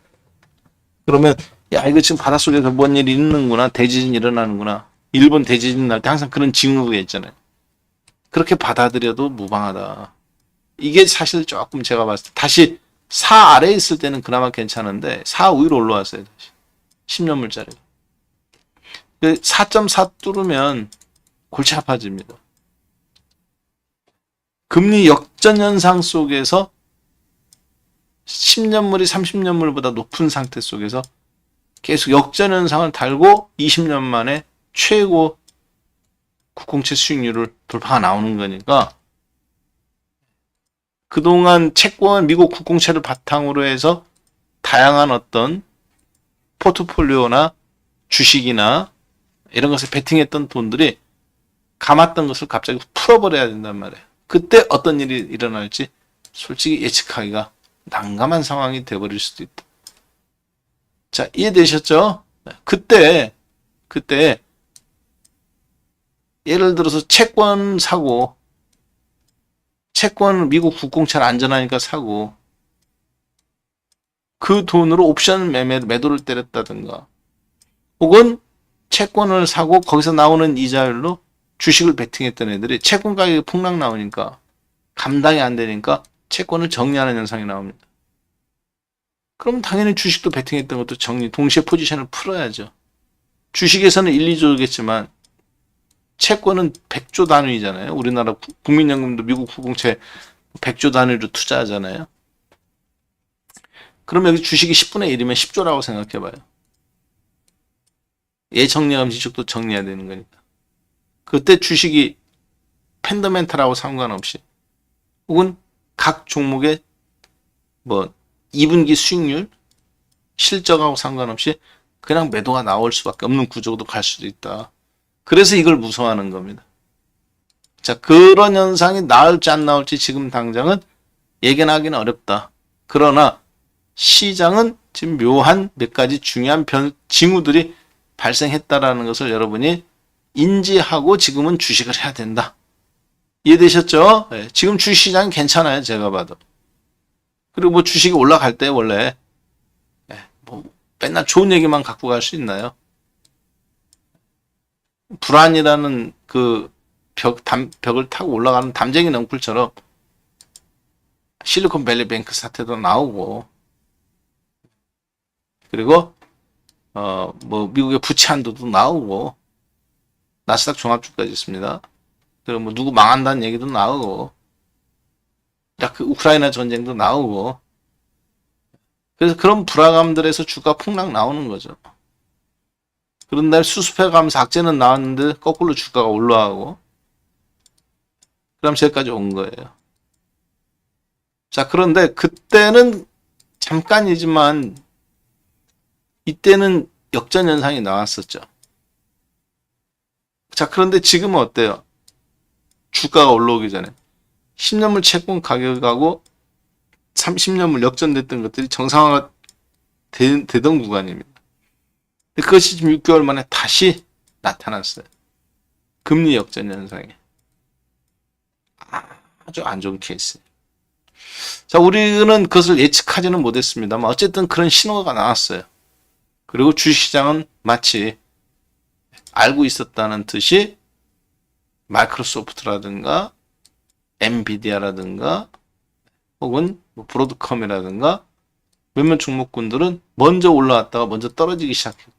그러면 야, 이거 지금 바닷속에서 뭔 일이 있는구나. 대지진이 일어나는구나. 일본 대지진 날 때 항상 그런 징후가 있잖아요. 그렇게 받아들여도 무방하다. 이게 사실 조금 제가 봤을 때 다시 4 아래에 있을 때는 그나마 괜찮은데 4 위로 올라왔어요. 다시 10년물짜리. 4.4 뚫으면 골치 아파집니다. 금리 역전 현상 속에서 10년물이 30년물보다 높은 상태 속에서 계속 역전 현상을 달고 20년 만에 최고 국공채 수익률을 돌파가 나오는 거니까, 그동안 채권 미국 국공채를 바탕으로 해서 다양한 어떤 포트폴리오나 주식이나 이런 것을 베팅했던 돈들이 감았던 것을 갑자기 풀어버려야 된단 말이에요. 그때 어떤 일이 일어날지 솔직히 예측하기가 난감한 상황이 돼버릴 수도 있다. 자, 이해되셨죠? 그때 예를 들어서 채권 사고, 채권 미국 국공채를 안전하니까 사고, 그 돈으로 옵션 매도를 때렸다든가, 혹은 채권을 사고 거기서 나오는 이자율로 주식을 베팅했던 애들이 채권 가격이 폭락 나오니까 감당이 안 되니까 채권을 정리하는 현상이 나옵니다. 그럼 당연히 주식도 베팅했던 것도 동시에 포지션을 풀어야죠. 주식에서는 1, 2조겠지만 채권은 100조 단위잖아요. 우리나라 국민연금도 미국 국공채 100조 단위로 투자하잖아요. 그럼 여기 주식이 10분의 1이면 10조라고 생각해봐요. 예정리하면 지식도 정리해야 되는 거니까. 그때 주식이 펀더멘탈하고 상관없이, 혹은 각 종목의 2분기 수익률, 실적하고 상관없이 그냥 매도가 나올 수밖에 없는 구조도 갈 수도 있다. 그래서 이걸 무서워하는 겁니다. 자, 그런 현상이 나올지 안 나올지 지금 당장은 예견하기는 어렵다. 그러나 시장은 지금 묘한 몇 가지 중요한 징후들이 발생했다라는 것을 여러분이 인지하고 지금은 주식을 해야 된다. 이해되셨죠? 네, 지금 주식시장은 괜찮아요. 제가 봐도. 그리고 주식이 올라갈 때 원래 맨날 좋은 얘기만 갖고 갈 수 있나요? 불안이라는 그 벽을 타고 올라가는 담쟁이 넝쿨처럼 실리콘밸리 뱅크 사태도 나오고, 그리고 미국의 부채 한도도 나오고, 나스닥 종합주까지 있습니다. 그리고 누구 망한다는 얘기도 나오고, 그 우크라이나 전쟁도 나오고, 그래서 그런 불안감들에서 주가 폭락 나오는 거죠. 그런 날 수습해가면서 악재는 나왔는데 거꾸로 주가가 올라가고, 그럼 저기까지 온 거예요. 자, 그런데 그때는 잠깐이지만 이때는 역전 현상이 나왔었죠. 자, 그런데 지금은 어때요? 주가가 올라오기 전에 10년물 채권 가격하고 30년물 역전됐던 것들이 정상화가 되던 구간입니다. 그것이 지금 6개월 만에 다시 나타났어요. 금리 역전 현상이. 아주 안 좋은 케이스예요. 자, 우리는 그것을 예측하지는 못했습니다만 어쨌든 그런 신호가 나왔어요. 그리고 주식시장은 마치 알고 있었다는 듯이 마이크로소프트라든가 엔비디아라든가 혹은 브로드컴이라든가 몇몇 종목군들은 먼저 올라왔다가 먼저 떨어지기 시작했고,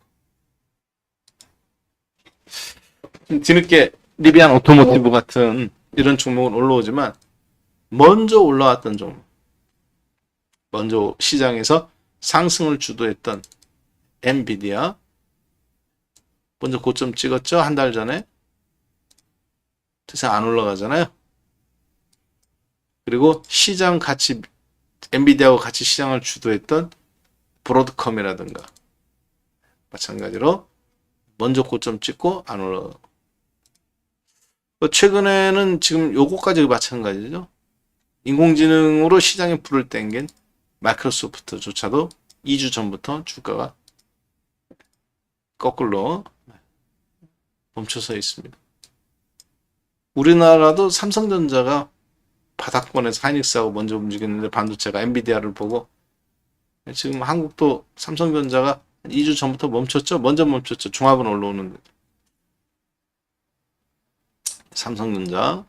뒤늦게 리비안 오토모티브 같은 이런 종목은 올라오지만 먼저 올라왔던 종목, 먼저 시장에서 상승을 주도했던 엔비디아 먼저 고점 찍었죠. 한 달 전에. 더 이상 안 올라가잖아요. 그리고 시장 같이 엔비디아하고 같이 시장을 주도했던 브로드컴이라든가 마찬가지로 먼저 고점 찍고 안 올라가고, 최근에는 지금 요거까지 마찬가지죠. 인공지능으로 시장에 불을 땡긴 마이크로소프트조차도 2주 전부터 주가가 거꾸로 멈춰서 있습니다. 우리나라도 삼성전자가 바닥권에서 하이닉스하고 먼저 움직였는데 반도체가 엔비디아를 보고, 지금 한국도 삼성전자가 2주 전부터 멈췄죠. 먼저 멈췄죠. 종합은 올라오는데. 삼성전자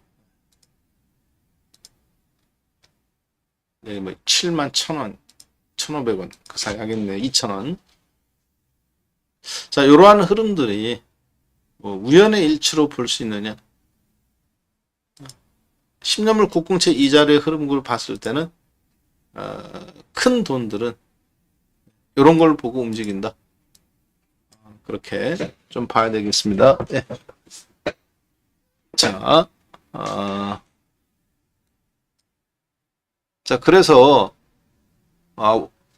71,000원, 1,500원 그 사이 하겠네. 2,000원. 자, 이러한 흐름들이 뭐 우연의 일치로 볼 수 있느냐? 10년물 국공채 이자료의 흐름을 봤을 때는 큰 돈들은 이런 걸 보고 움직인다. 그렇게 좀 봐야 되겠습니다. 네. 자, 자 그래서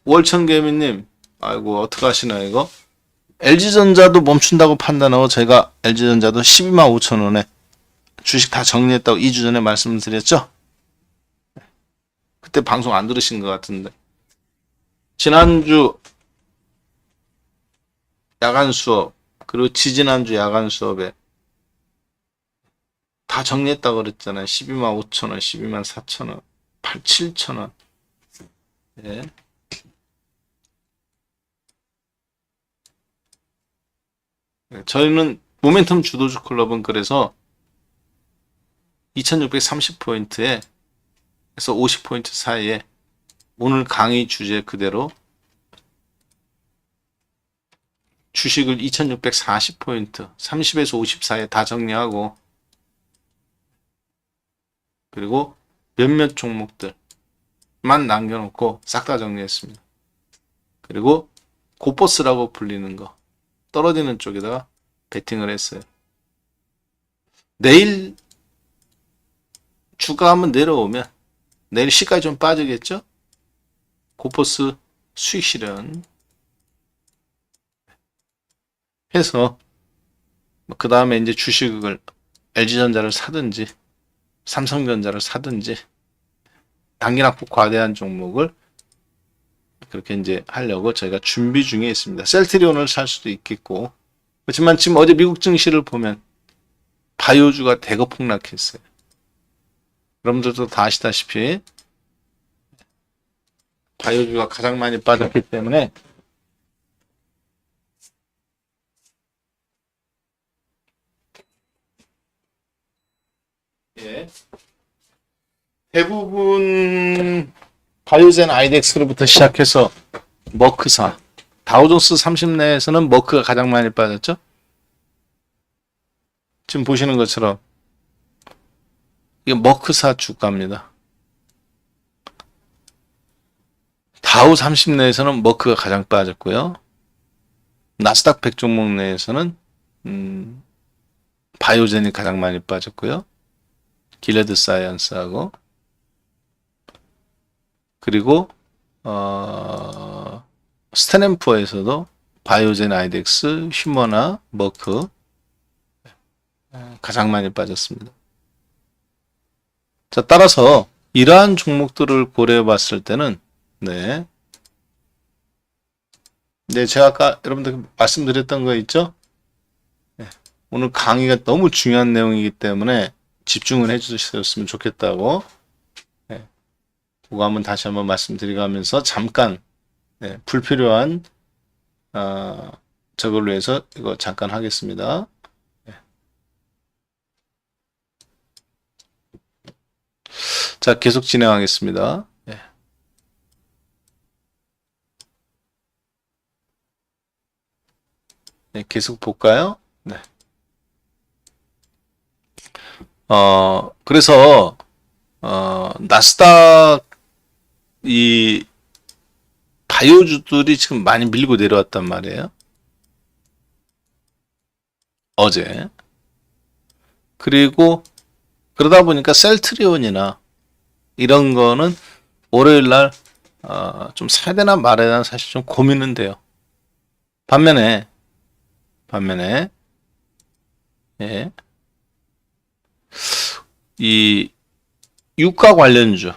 월천개미님, 아이고 어떡하시나 이거? LG전자도 멈춘다고 판단하고 제가 LG전자도 12만 5천 원에 주식 다 정리했다고 2주 전에 말씀드렸죠? 그때 방송 안 들으신 것 같은데. 지난주 야간 수업, 그리고 지지난주 야간 수업에 다 정리했다고 그랬잖아요. 12만 5천 원, 12만 4천 원, 7천 원. 예. 저희는 모멘텀 주도주 클럽은 그래서 2630포인트에 그래서 50포인트 사이에 오늘 강의 주제 그대로 주식을 2640포인트 30에서 50 사이에 다 정리하고, 그리고 몇몇 종목들만 남겨놓고 싹 다 정리했습니다. 그리고 고버스라고 불리는 거 떨어지는 쪽에다가 베팅을 했어요. 내일 주가 한번 내려오면 내일 시가가 좀 빠지겠죠? 고버스 수익 실현 해서 그 다음에 이제 주식을 LG전자를 사든지 삼성전자를 사든지 단기낙폭 과대한 종목을 그렇게 이제 하려고 저희가 준비 중에 있습니다. 셀트리온을 살 수도 있겠고, 그렇지만 지금 어제 미국 증시를 보면 바이오주가 대거 폭락했어요. 여러분들도 다 아시다시피 바이오주가 가장 많이 빠졌기 때문에 예. 대부분 바이오젠 아이덱스로부터 시작해서 머크사, 다우존스 30 내에서는 머크가 가장 많이 빠졌죠. 지금 보시는 것처럼 이게 머크사 주가입니다. 다우 30 내에서는 머크가 가장 빠졌고요. 나스닥 100 종목 내에서는 바이오젠이 가장 많이 빠졌고요. 길레드 사이언스하고, 그리고 스탠앤푸어에서도 바이오젠 아이덱스, 휴머나, 머크 가장 많이 빠졌습니다. 자, 따라서 이러한 종목들을 고려해 봤을 때는 네, 제가 아까 여러분들 말씀드렸던 거 있죠? 네, 오늘 강의가 너무 중요한 내용이기 때문에 집중을 해주셨으면 좋겠다고, 네, 그거 한번 다시 한번 말씀드리면서 잠깐 불필요한 저걸로 해서 이거 잠깐 하겠습니다. 자, 계속 진행하겠습니다. 네, 계속 볼까요? 네. 그래서 나스닥 이 바이오주들이 지금 많이 밀고 내려왔단 말이에요. 어제. 그리고 그러다 보니까 셀트리온이나 이런 거는 월요일 날 좀 사야 되나 말아야 되나 사실 좀 고민은 돼요. 반면에 예, 이 유가 관련주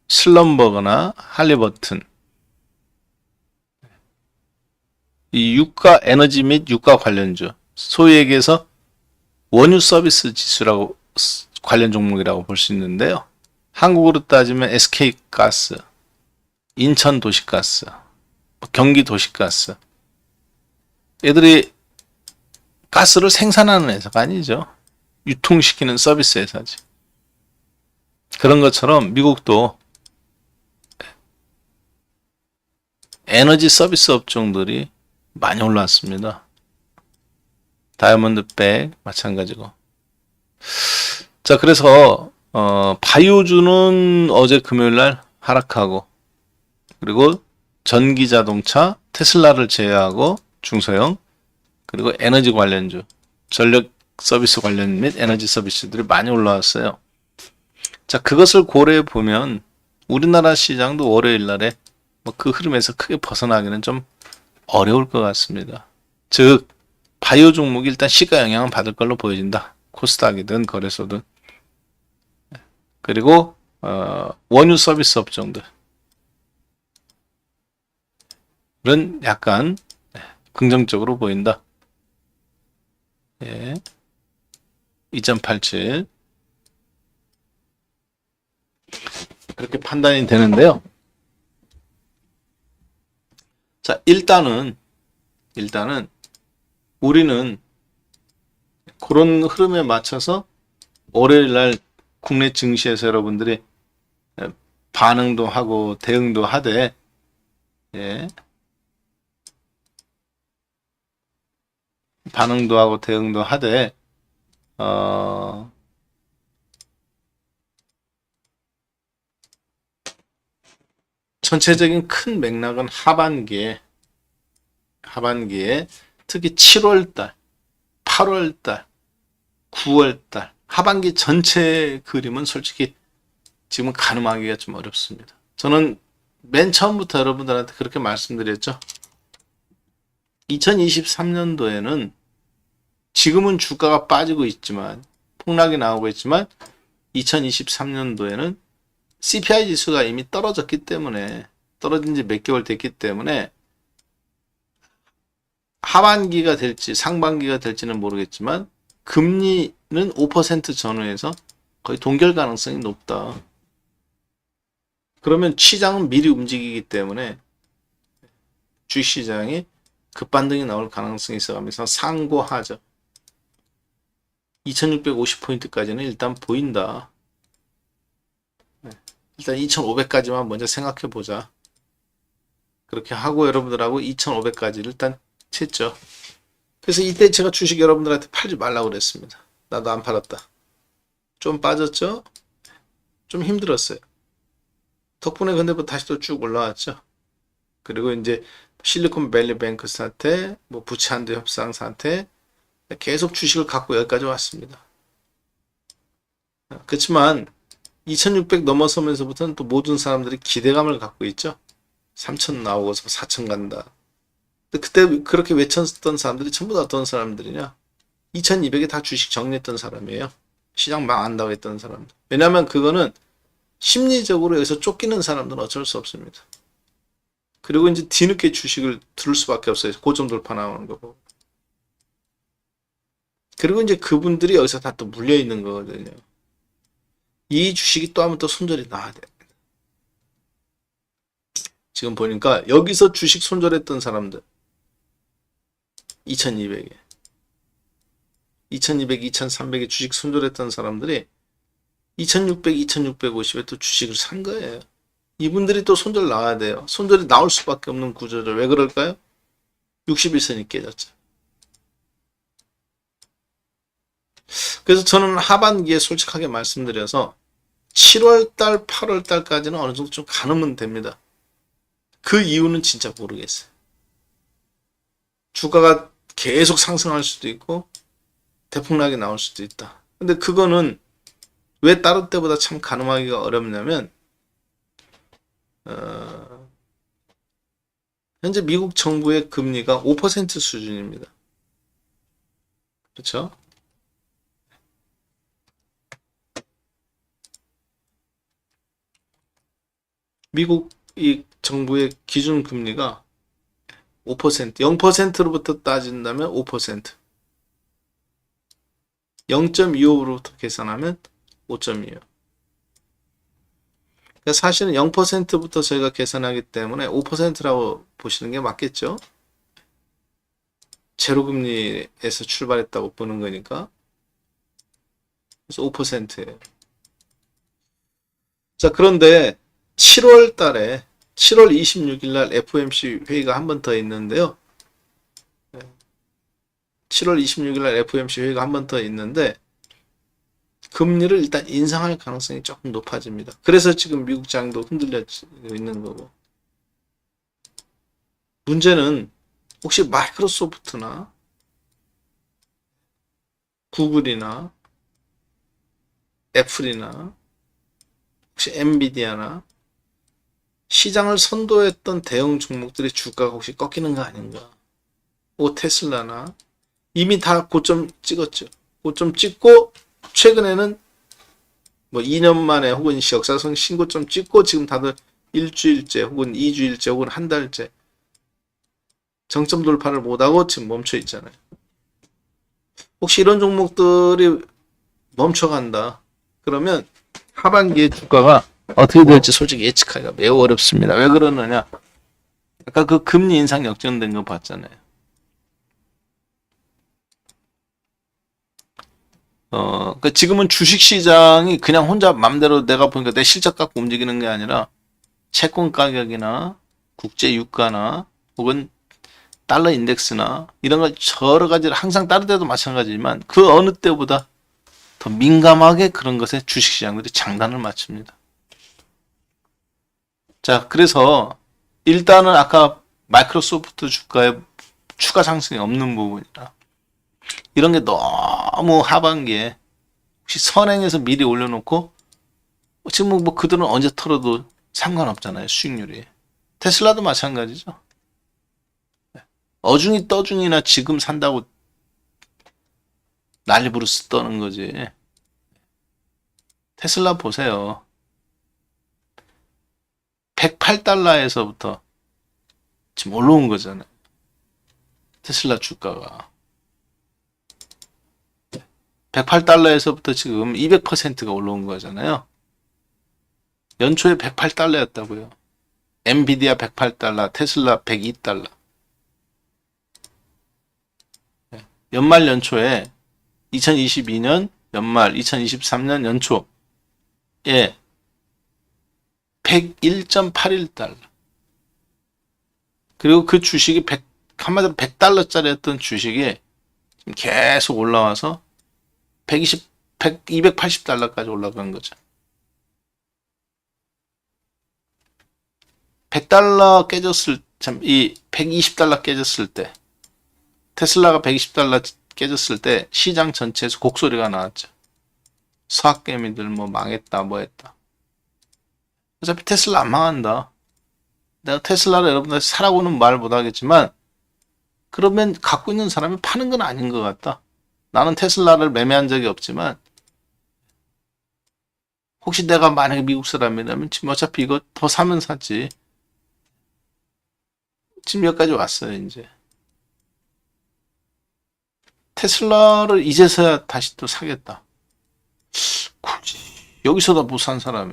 슬럼버거나 할리버튼, 이 유가 에너지 및 유가 관련주, 소위 얘기해서 원유 서비스 지수라고 관련 종목이라고 볼 수 있는데요. 한국으로 따지면 SK가스, 인천도시가스, 경기도시가스, 얘들이 가스를 생산하는 회사가 아니죠. 유통시키는 서비스 회사지. 그런 것처럼 미국도 에너지 서비스 업종들이 많이 올랐습니다. 다이아몬드백 마찬가지고. 자, 그래서 바이오주는 어제 금요일 날 하락하고, 그리고 전기 자동차 테슬라를 제외하고 중소형, 그리고 에너지 관련주, 전력 서비스 관련 및 에너지 서비스들이 많이 올라왔어요. 자, 그것을 고려해 보면 우리나라 시장도 월요일 날에 뭐 그 흐름에서 크게 벗어나기는 좀 어려울 것 같습니다. 즉, 바이오 종목이 일단 시가 영향을 받을 걸로 보여진다. 코스닥이든 거래소든. 그리고 원유 서비스 업종들은 약간 긍정적으로 보인다. 예. 2.87 그렇게 판단이 되는데요. 자, 일단은 우리는 그런 흐름에 맞춰서 월요일 날 국내 증시에서 여러분들이 반응도 하고 대응도 하되, 예. 반응도 하고 대응도 하되, 전체적인 큰 맥락은 하반기에 특히 7월달, 8월달, 9월달 하반기 전체 그림은 솔직히 지금 가늠하기가 좀 어렵습니다. 저는 맨 처음부터 여러분들한테 그렇게 말씀드렸죠. 2023년도에는 지금은 주가가 빠지고 있지만, 폭락이 나오고 있지만 2023년도에는 CPI 지수가 이미 떨어졌기 때문에, 떨어진 지 몇 개월 됐기 때문에 하반기가 될지 상반기가 될지는 모르겠지만 금리는 5% 전후에서 거의 동결 가능성이 높다. 그러면 시장은 미리 움직이기 때문에 주식시장이 급반등이 나올 가능성이 있어가면서 상고하죠. 2650포인트까지는 일단 보인다. 일단 2500까지만 먼저 생각해 보자. 그렇게 하고 여러분들하고 2500까지를 일단 챘죠. 그래서 이때 제가 주식 여러분들한테 팔지 말라고 그랬습니다. 나도 안 팔았다. 좀 빠졌죠? 좀 힘들었어요. 덕분에 근데 뭐 다시 또 쭉 올라왔죠. 그리고 이제 실리콘밸리 뱅크 사태, 뭐 부채 한도 협상 사태, 계속 주식을 갖고 여기까지 왔습니다. 그렇지만 2600 넘어서면서부터는 또 모든 사람들이 기대감을 갖고 있죠. 3000 나오고서 4000 간다. 근데 그때 그렇게 외쳤던 사람들이 전부 다 어떤 사람들이냐? 2200에 다 주식 정리했던 사람이에요. 시장 망한다고 했던 사람들. 왜냐하면 그거는 심리적으로 여기서 쫓기는 사람들은 어쩔 수 없습니다. 그리고 이제 뒤늦게 주식을 들을 수밖에 없어요. 고점 돌파 나오는 거고. 그리고 이제 그분들이 여기서 다 또 물려 있는 거거든요. 이 주식이 또 하면 또 손절이 나와야 돼. 지금 보니까 여기서 주식 손절했던 사람들 2200에 2200, 2300에 주식 손절했던 사람들이 2600, 2650에 또 주식을 산 거예요. 이분들이 또 손절 나와야 돼요. 손절이 나올 수밖에 없는 구조죠. 왜 그럴까요? 61선이 깨졌죠. 그래서 저는 하반기에 솔직하게 말씀드려서 7월달, 8월달까지는 어느 정도 좀 가늠은 됩니다. 그 이유는 진짜 모르겠어요. 주가가 계속 상승할 수도 있고 대폭락이 나올 수도 있다. 근데 그거는 왜 다른 때보다 참 가늠하기가 어렵냐면 현재 미국 정부의 금리가 5% 수준입니다. 그렇죠? 미국 이 정부의 기준 금리가 5%, 0%로부터 따진다면 5%, 0.25로부터 계산하면 5.25. 그러니까 사실은 0%부터 저희가 계산하기 때문에 5%라고 보시는 게 맞겠죠? 제로금리에서 출발했다고 보는 거니까. 그래서 5%예요. 자, 그런데 7월 달에 7월 26일 날 FOMC 회의가 한 번 더 있는데요. 7월 26일 날 FOMC 회의가 한 번 더 있는데 금리를 일단 인상할 가능성이 조금 높아집니다. 그래서 지금 미국 장도 흔들려지고 있는 거고. 문제는 혹시 마이크로소프트나 구글이나 애플이나 혹시 엔비디아나 시장을 선도했던 대형 종목들의 주가가 혹시 꺾이는 거 아닌가? 테슬라나 이미 다 고점 찍었죠. 고점 찍고 최근에는 뭐 2년 만에 혹은 역사상 신고점 찍고 지금 다들 일주일째 혹은 2주일째 혹은 한 달째 정점 돌파를 못하고 지금 멈춰 있잖아요. 혹시 이런 종목들이 멈춰간다 그러면 하반기에 주가가 어떻게 될지 솔직히 예측하기가 매우 어렵습니다. 왜 그러느냐? 아까 그 금리 인상 역전된 거 봤잖아요. 그러니까 지금은 주식시장이 그냥 혼자 맘대로 내가 보니까 내 실적 갖고 움직이는 게 아니라 채권 가격이나 국제 유가나 혹은 달러 인덱스나 이런 걸 여러 가지를 항상 다른 데도 마찬가지지만 그 어느 때보다 더 민감하게 그런 것에 주식시장들이 장단을 맞춥니다. 자, 그래서 일단은 아까 마이크로소프트 주가에 추가 상승이 없는 부분이라 이런 게 너무 하반기에 혹시 선행해서 미리 올려놓고 지금 뭐 그들은 언제 털어도 상관없잖아요. 수익률이. 테슬라도 마찬가지죠. 어중이 떠중이나 지금 산다고 난리 부르스 떠는 거지. 테슬라 보세요. 108달러에서부터 지금 올라온 거잖아요. 테슬라 주가가. 108달러에서부터 지금 200%가 올라온 거잖아요. 연초에 108달러였다고요. 엔비디아 108달러, 테슬라 102달러. 연말 연초에 2022년 연말, 2023년 연초에 101.81달러. 그리고 그 주식이 한마디로 100달러짜리였던 주식이 계속 올라와서 280달러까지 올라간 거죠. 100달러 깨졌을, 이 120달러 깨졌을 때, 테슬라가 120달러 깨졌을 때 시장 전체에서 곡소리가 나왔죠. 수학개미들 뭐 망했다, 뭐 했다. 어차피 테슬라 안 망한다. 내가 테슬라를 여러분들 사라고는 말 못하겠지만, 그러면 갖고 있는 사람이 파는 건 아닌 것 같다. 나는 테슬라를 매매한 적이 없지만 혹시 내가 만약에 미국 사람이라면 지금 어차피 이거 더 사면 사지. 지금 여기까지 왔어요. 이제 테슬라를 이제서야 다시 또 사겠다. 굳이 여기서도 못 산 사람이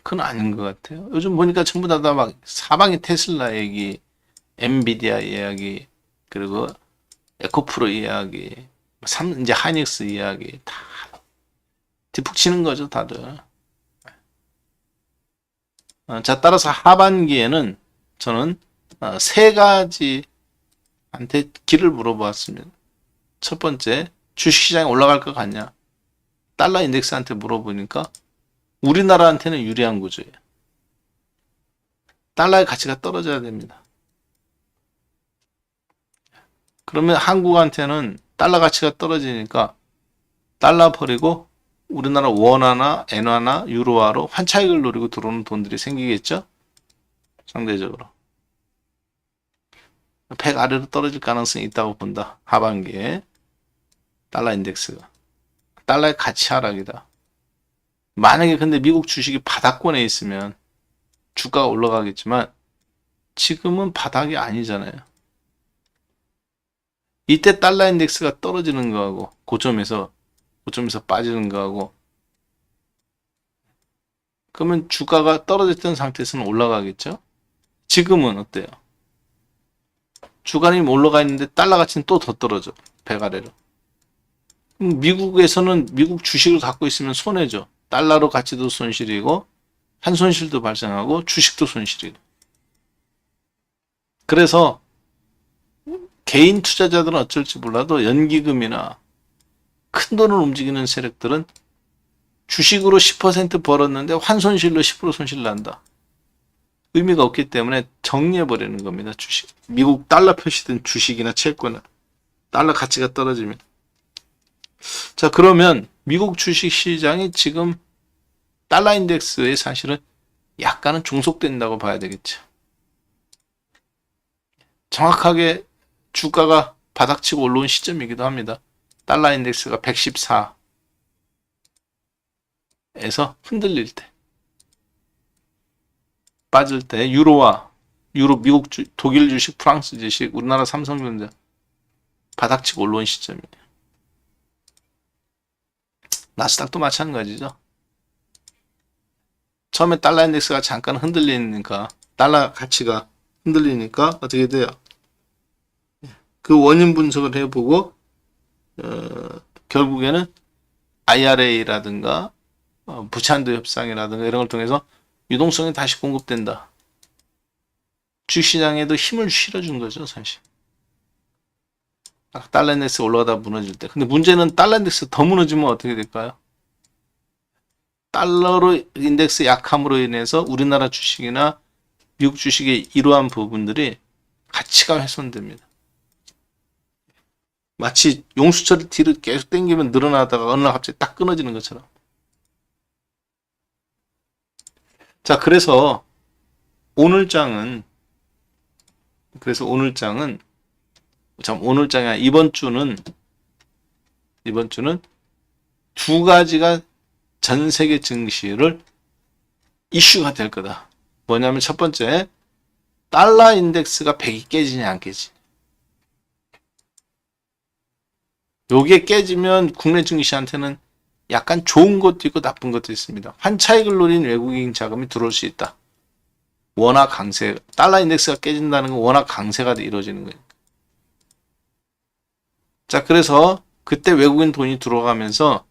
그건 아닌 것 같아요. 요즘 보니까 전부 다 막 사방이 테슬라 얘기, 엔비디아 이야기, 그리고 에코프로 이야기, 이제 하이닉스 이야기 다 뒷북치는 거죠, 다들. 자, 따라서 하반기에는 저는 세 가지한테 길을 물어보았습니다. 첫 번째, 주식시장이 올라갈 것 같냐? 달러 인덱스한테 물어보니까 우리나라한테는 유리한 구조예요. 달러의 가치가 떨어져야 됩니다. 그러면 한국한테는 달러 가치가 떨어지니까 달러 버리고 우리나라 원화나 엔화나 유로화로 환차익을 노리고 들어오는 돈들이 생기겠죠? 상대적으로. 100 아래로 떨어질 가능성이 있다고 본다. 하반기에. 달러 인덱스가. 달러의 가치 하락이다. 만약에 근데 미국 주식이 바닥권에 있으면 주가가 올라가겠지만 지금은 바닥이 아니잖아요. 이때 달러 인덱스가 떨어지는 거하고 고점에서 빠지는 거하고 그러면 주가가 떨어졌던 상태에서는 올라가겠죠? 지금은 어때요? 주가는 올라가 있는데 달러 가치는 또 더 떨어져. 100 아래로. 미국에서는 미국 주식을 갖고 있으면 손해죠. 달러로 가치도 손실이고 한 손실도 발생하고 주식도 손실이고. 그래서 개인 투자자들은 어쩔지 몰라도 연기금이나 큰 돈을 움직이는 세력들은 주식으로 10% 벌었는데 환손실로 10% 손실 난다. 의미가 없기 때문에 정리해버리는 겁니다. 주식. 미국 달러 표시된 주식이나 채권은 달러 가치가 떨어지면. 자, 그러면 미국 주식 시장이 지금 달러 인덱스에 사실은 약간은 종속된다고 봐야 되겠죠. 정확하게 주가가 바닥치고 올라온 시점이기도 합니다. 달러 인덱스가 114에서 흔들릴 때, 빠질 때 유로, 미국 독일 주식, 프랑스 주식, 우리나라 삼성전자 바닥치고 올라온 시점이에요. 나스닥도 마찬가지죠. 처음에 달러 인덱스가 잠깐 흔들리니까, 달러 가치가 흔들리니까 어떻게 돼요? 그 원인 분석을 해보고 결국에는 IRA라든가 부채한도 협상이라든가 이런 걸 통해서 유동성이 다시 공급된다. 주식시장에도 힘을 실어준 거죠, 사실. 달러 인덱스 올라가다 무너질 때. 근데 문제는 달러 인덱스 더 무너지면 어떻게 될까요? 달러로 인덱스 약함으로 인해서 우리나라 주식이나 미국 주식의 이러한 부분들이 가치가 훼손됩니다. 마치 용수철을 뒤로 계속 당기면 늘어나다가 어느 날 갑자기 딱 끊어지는 것처럼. 자, 그래서 오늘 장은 이번 주는 두 가지가 전 세계 증시를 이슈가 될 거다. 뭐냐면 첫 번째, 달러 인덱스가 100이 깨지냐 안 깨지냐. 요게 깨지면 국내 증시한테는 약간 좋은 것도 있고 나쁜 것도 있습니다. 환차익을 노린 외국인 자금이 들어올 수 있다. 워낙 강세, 달러 인덱스가 깨진다는 건 워낙 강세가 이루어지는 거예요. 자, 그래서 그때 외국인 돈이 들어가면서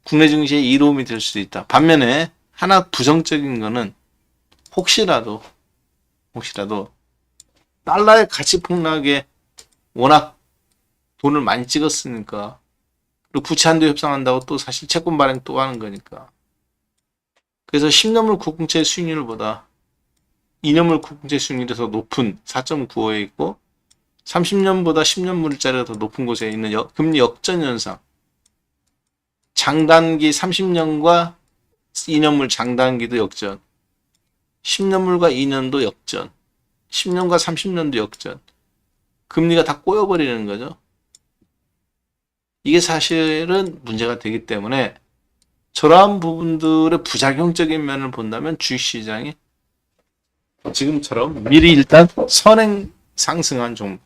국내 증시에 이로움이 될 수도 있다. 반면에 하나 부정적인 거는 혹시라도 달러의 가치 폭락에 워낙 돈을 많이 찍었으니까, 그리고 부채한도 협상한다고 또 사실 채권 발행 또 하는 거니까. 그래서 10년물 국공채 수익률보다 2년물 국공채 수익률이 더 높은 4.95에 있고 30년보다 10년물짜리가 더 높은 곳에 있는 금리 역전 현상. 장단기 30년과 2년물 장단기도 역전. 10년물과 2년도 역전. 10년과 30년도 역전. 금리가 다 꼬여버리는 거죠. 이게 사실은 문제가 되기 때문에 저러한 부분들의 부작용적인 면을 본다면 주식시장이 지금처럼 미리 일단 선행 상승한 종목,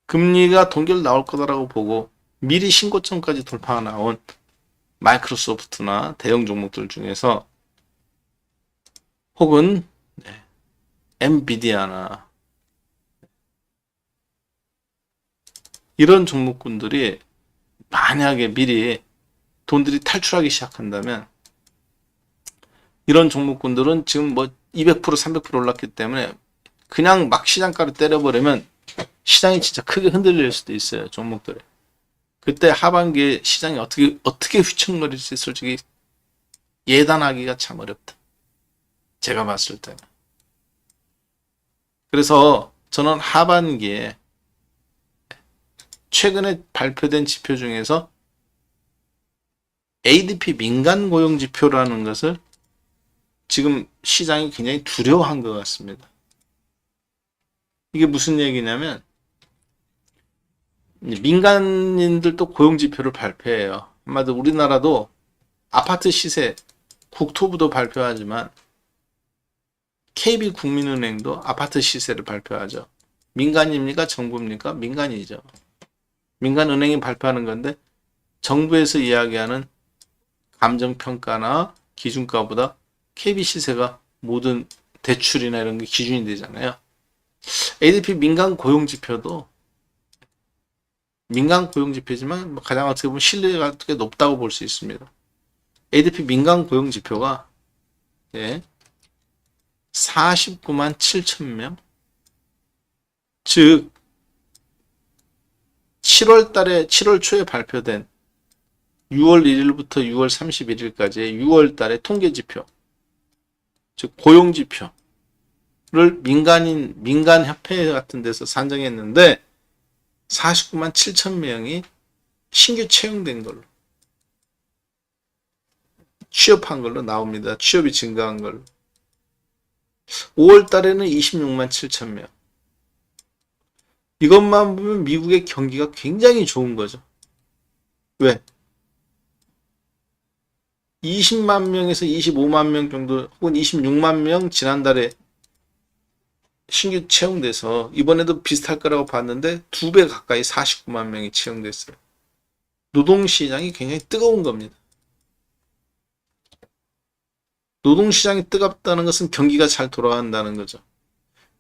금리가 동결 나올 거다라고 보고 미리 신고점까지 돌파가 나온 마이크로소프트나 대형 종목들 중에서 혹은 엔비디아나 이런 종목군들이 만약에 미리 돈들이 탈출하기 시작한다면, 이런 종목군들은 지금 뭐 200% 300% 올랐기 때문에 그냥 막 시장가를 때려버리면 시장이 진짜 크게 흔들릴 수도 있어요, 종목들이. 그때 하반기에 시장이 어떻게 휘청거릴지 솔직히 예단하기가 참 어렵다, 제가 봤을 때는. 그래서 저는 하반기에 최근에 발표된 지표 중에서 ADP 민간 고용 지표라는 것을 지금 시장이 굉장히 두려워한 것 같습니다. 이게 무슨 얘기냐면, 민간인들도 고용 지표를 발표해요. 한마디로 우리나라도 아파트 시세 국토부도 발표하지만 KB국민은행도 아파트 시세를 발표하죠. 민간입니까? 정부입니까? 민간이죠. 민간은행이 발표하는 건데 정부에서 이야기하는 감정평가나 기준가보다 KB 시세가 모든 대출이나 이런 게 기준이 되잖아요. ADP 민간 고용지표도 민간 고용지표지만 가장 어떻게 보면 신뢰가 꽤 높다고 볼 수 있습니다. ADP 민간 고용지표가 49만 7천 명, 즉 7월 달에 7월 초에 발표된 6월 1일부터 6월 31일까지의 6월 달의 통계 지표, 즉 고용 지표를 민간 협회 같은 데서 산정했는데 49만 7천 명이 신규 채용된 걸로, 취업한 걸로 나옵니다. 취업이 증가한 걸로. 5월 달에는 26만 7천 명. 이것만 보면 미국의 경기가 굉장히 좋은 거죠. 왜? 20만 명에서 25만 명 정도, 혹은 26만 명 지난달에 신규 채용돼서 이번에도 비슷할 거라고 봤는데 2배 가까이 49만 명이 채용됐어요. 노동시장이 굉장히 뜨거운 겁니다. 노동시장이 뜨겁다는 것은 경기가 잘 돌아간다는 거죠.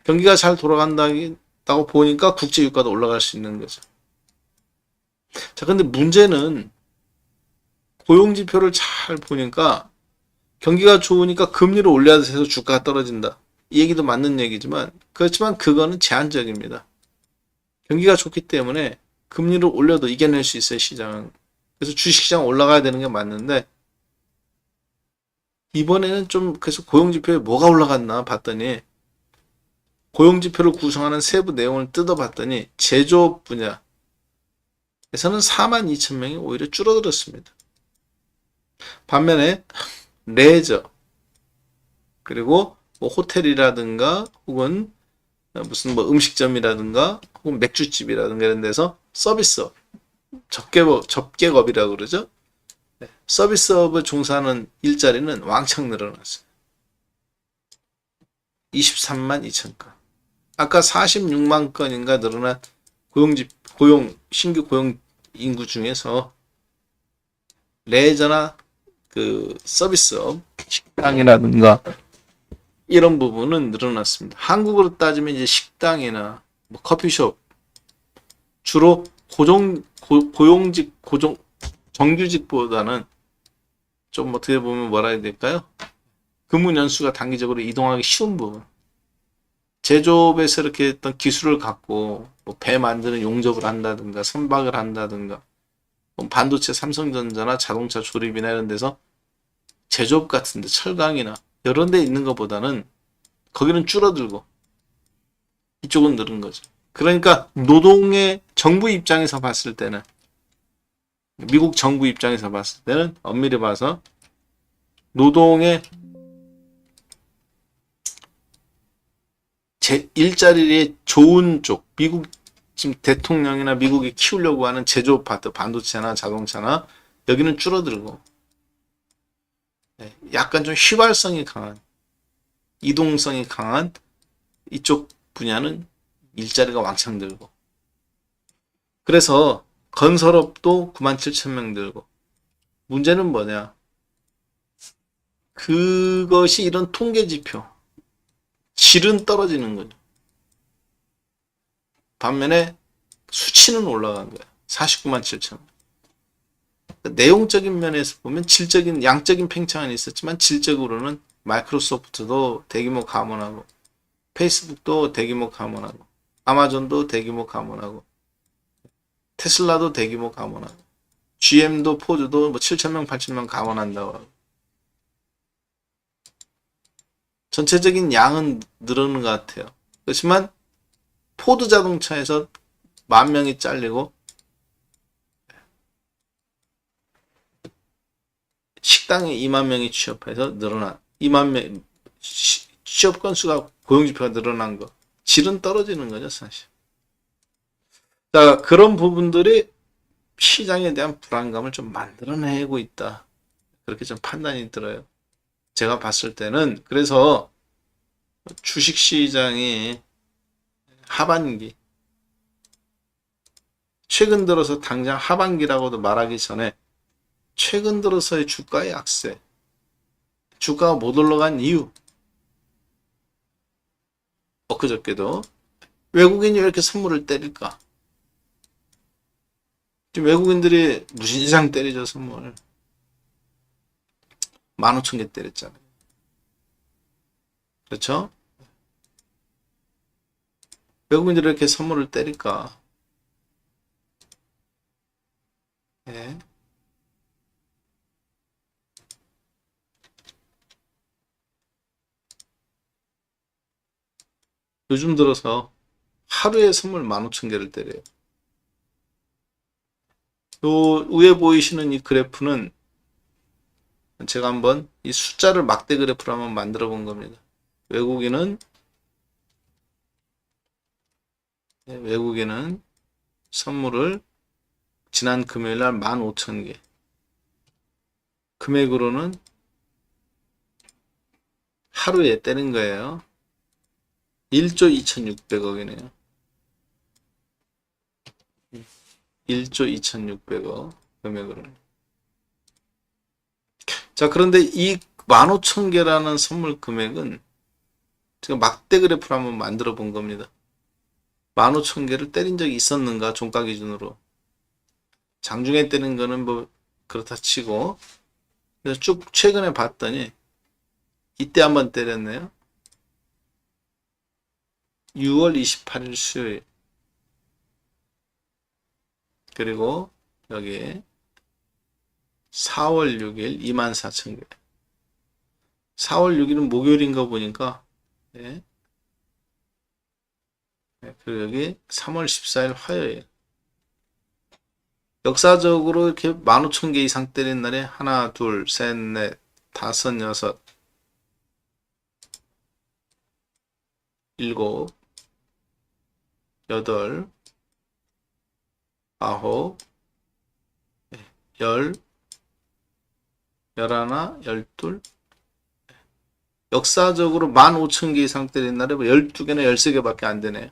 경기가 잘 돌아간다고 보니까 국제유가도 올라갈 수 있는 거죠. 자, 근데 문제는 고용지표를 잘 보니까 경기가 좋으니까 금리를 올려야 해서 주가가 떨어진다. 이 얘기도 맞는 얘기지만, 그렇지만 그거는 제한적입니다. 경기가 좋기 때문에 금리를 올려도 이겨낼 수 있어요, 시장은. 그래서 주식시장 올라가야 되는 게 맞는데, 이번에는 좀 그래서 고용지표에 뭐가 올라갔나 봤더니, 고용지표를 구성하는 세부 내용을 뜯어봤더니 제조업 분야에서는 4만 2천 명이 오히려 줄어들었습니다. 반면에 레저, 그리고 뭐 호텔이라든가 혹은 무슨 뭐 음식점이라든가 혹은 맥주집이라든가 이런 데서 서비스업, 접객업이라고 그러죠. 서비스업을 종사하는 일자리는 왕창 늘어났어요. 23만 2천 건. 아까 46만 건인가 늘어난 신규 고용 인구 중에서 레저나 그 서비스업, 식당이라든가 이런 부분은 늘어났습니다. 한국으로 따지면 이제 식당이나 뭐 커피숍, 주로 정규직보다는 좀 어떻게 보면 뭐라 해야 될까요? 근무 연수가 단기적으로 이동하기 쉬운 부분. 제조업에서 이렇게 했던 기술을 갖고 뭐 배 만드는 용접을 한다든가 선박을 한다든가 반도체 삼성전자나 자동차 조립이나 이런 데서 제조업 같은데 철강이나 이런 데 있는 것보다는 거기는 줄어들고 이쪽은 늘은 거죠. 그러니까 노동의 정부 입장에서 봤을 때는, 미국 정부 입장에서 봤을 때는 엄밀히 봐서 노동의 일자리의 좋은 쪽, 미국 지금 대통령이나 미국이 키우려고 하는 제조업 파트, 반도체나 자동차나 여기는 줄어들고, 약간 좀 휘발성이 강한, 이동성이 강한 이쪽 분야는 일자리가 왕창 들고, 그래서 건설업도 9만 7천 명 들고. 문제는 뭐냐? 그것이 이런 통계 지표, 질은 떨어지는 거죠. 반면에 수치는 올라간 거예요. 49만 7천. 내용적인 면에서 보면 양적인 팽창은 있었지만 질적으로는 마이크로소프트도 대규모 감원하고, 페이스북도 대규모 감원하고, 아마존도 대규모 감원하고, 테슬라도 대규모 감원하고, GM도 포즈도 뭐 7,000명, 8,000명 감원한다고 하고. 전체적인 양은 늘어는 것 같아요. 그렇지만 포드 자동차에서 10,000명이 잘리고, 식당에 2만 명이 취업해서 늘어난 2만 명 취업 건수가 고용지표가 늘어난 거, 질은 떨어지는 거죠, 사실. 자, 그런 부분들이 시장에 대한 불안감을 좀 만들어내고 있다. 그렇게 좀 판단이 들어요. 제가 봤을 때는. 그래서 주식시장이 하반기, 최근 들어서 당장 하반기라고도 말하기 전에 최근 들어서의 주가의 약세, 주가가 못 올라간 이유, 엊그저께도 외국인이 왜 이렇게 선물을 때릴까? 지금 외국인들이 무신장 때리죠, 선물. 15,000개 때렸잖아요. 그렇죠? 외국인들이 이렇게 선물을 때릴까? 예. 요즘 들어서 하루에 선물 15,000개를 때려요. 요 위에 보이시는 이 그래프는 제가 한번 이 숫자를 막대 그래프로 한번 만들어 본 겁니다. 외국인은 선물을 지난 금요일 날 15,000개. 금액으로는 하루에 떼는 거예요. 1조 2,600억이네요. 1조 2,600억 금액으로는. 자, 그런데 이 15,000개라는 선물 금액은 제가 막대 그래프를 한번 만들어 본 겁니다. 15,000개를 때린 적이 있었는가, 종가 기준으로. 장중에 때린 거는 뭐 그렇다 치고, 그래서 쭉 최근에 봤더니 이때 한번 때렸네요. 6월 28일 수요일. 그리고 여기 4월 6일 24,000개. 4월 6일은 목요일인가 보니까, 예. 그리고 여기 3월 14일 화요일. 역사적으로 이렇게 15,000개 이상 때린 날에 하나, 둘, 셋, 넷, 다섯, 여섯, 일곱, 여덟, 아홉, 열, 열하나, 열둘. 역사적으로 15,000개 이상 때린 날에 12개나 13개밖에 안 되네요.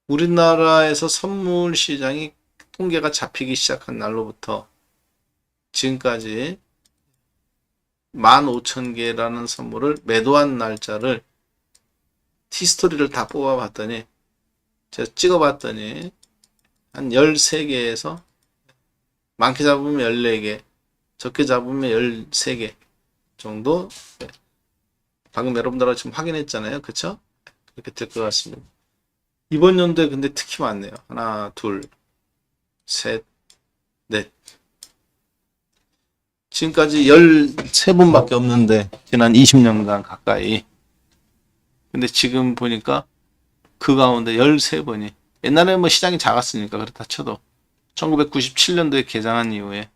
우리나라에서 선물 시장이 통계가 잡히기 시작한 날로부터 지금까지 15,000개라는 선물을 매도한 날짜를 히스토리를 다 뽑아봤더니, 제가 찍어봤더니 한 13개에서 많게 잡으면 14개, 적게 잡으면 13개 정도. 방금 여러분들하고 지금 확인했잖아요. 그쵸? 그렇게 될 것 같습니다. 이번 연도에 근데 특히 많네요. 하나, 둘, 셋, 넷. 지금까지 13번밖에 없는데, 지난 20년간 가까이. 근데 지금 보니까 그 가운데 13번이, 옛날에는 뭐 시장이 작았으니까 그렇다 쳐도 1997년도에 개장한 이후에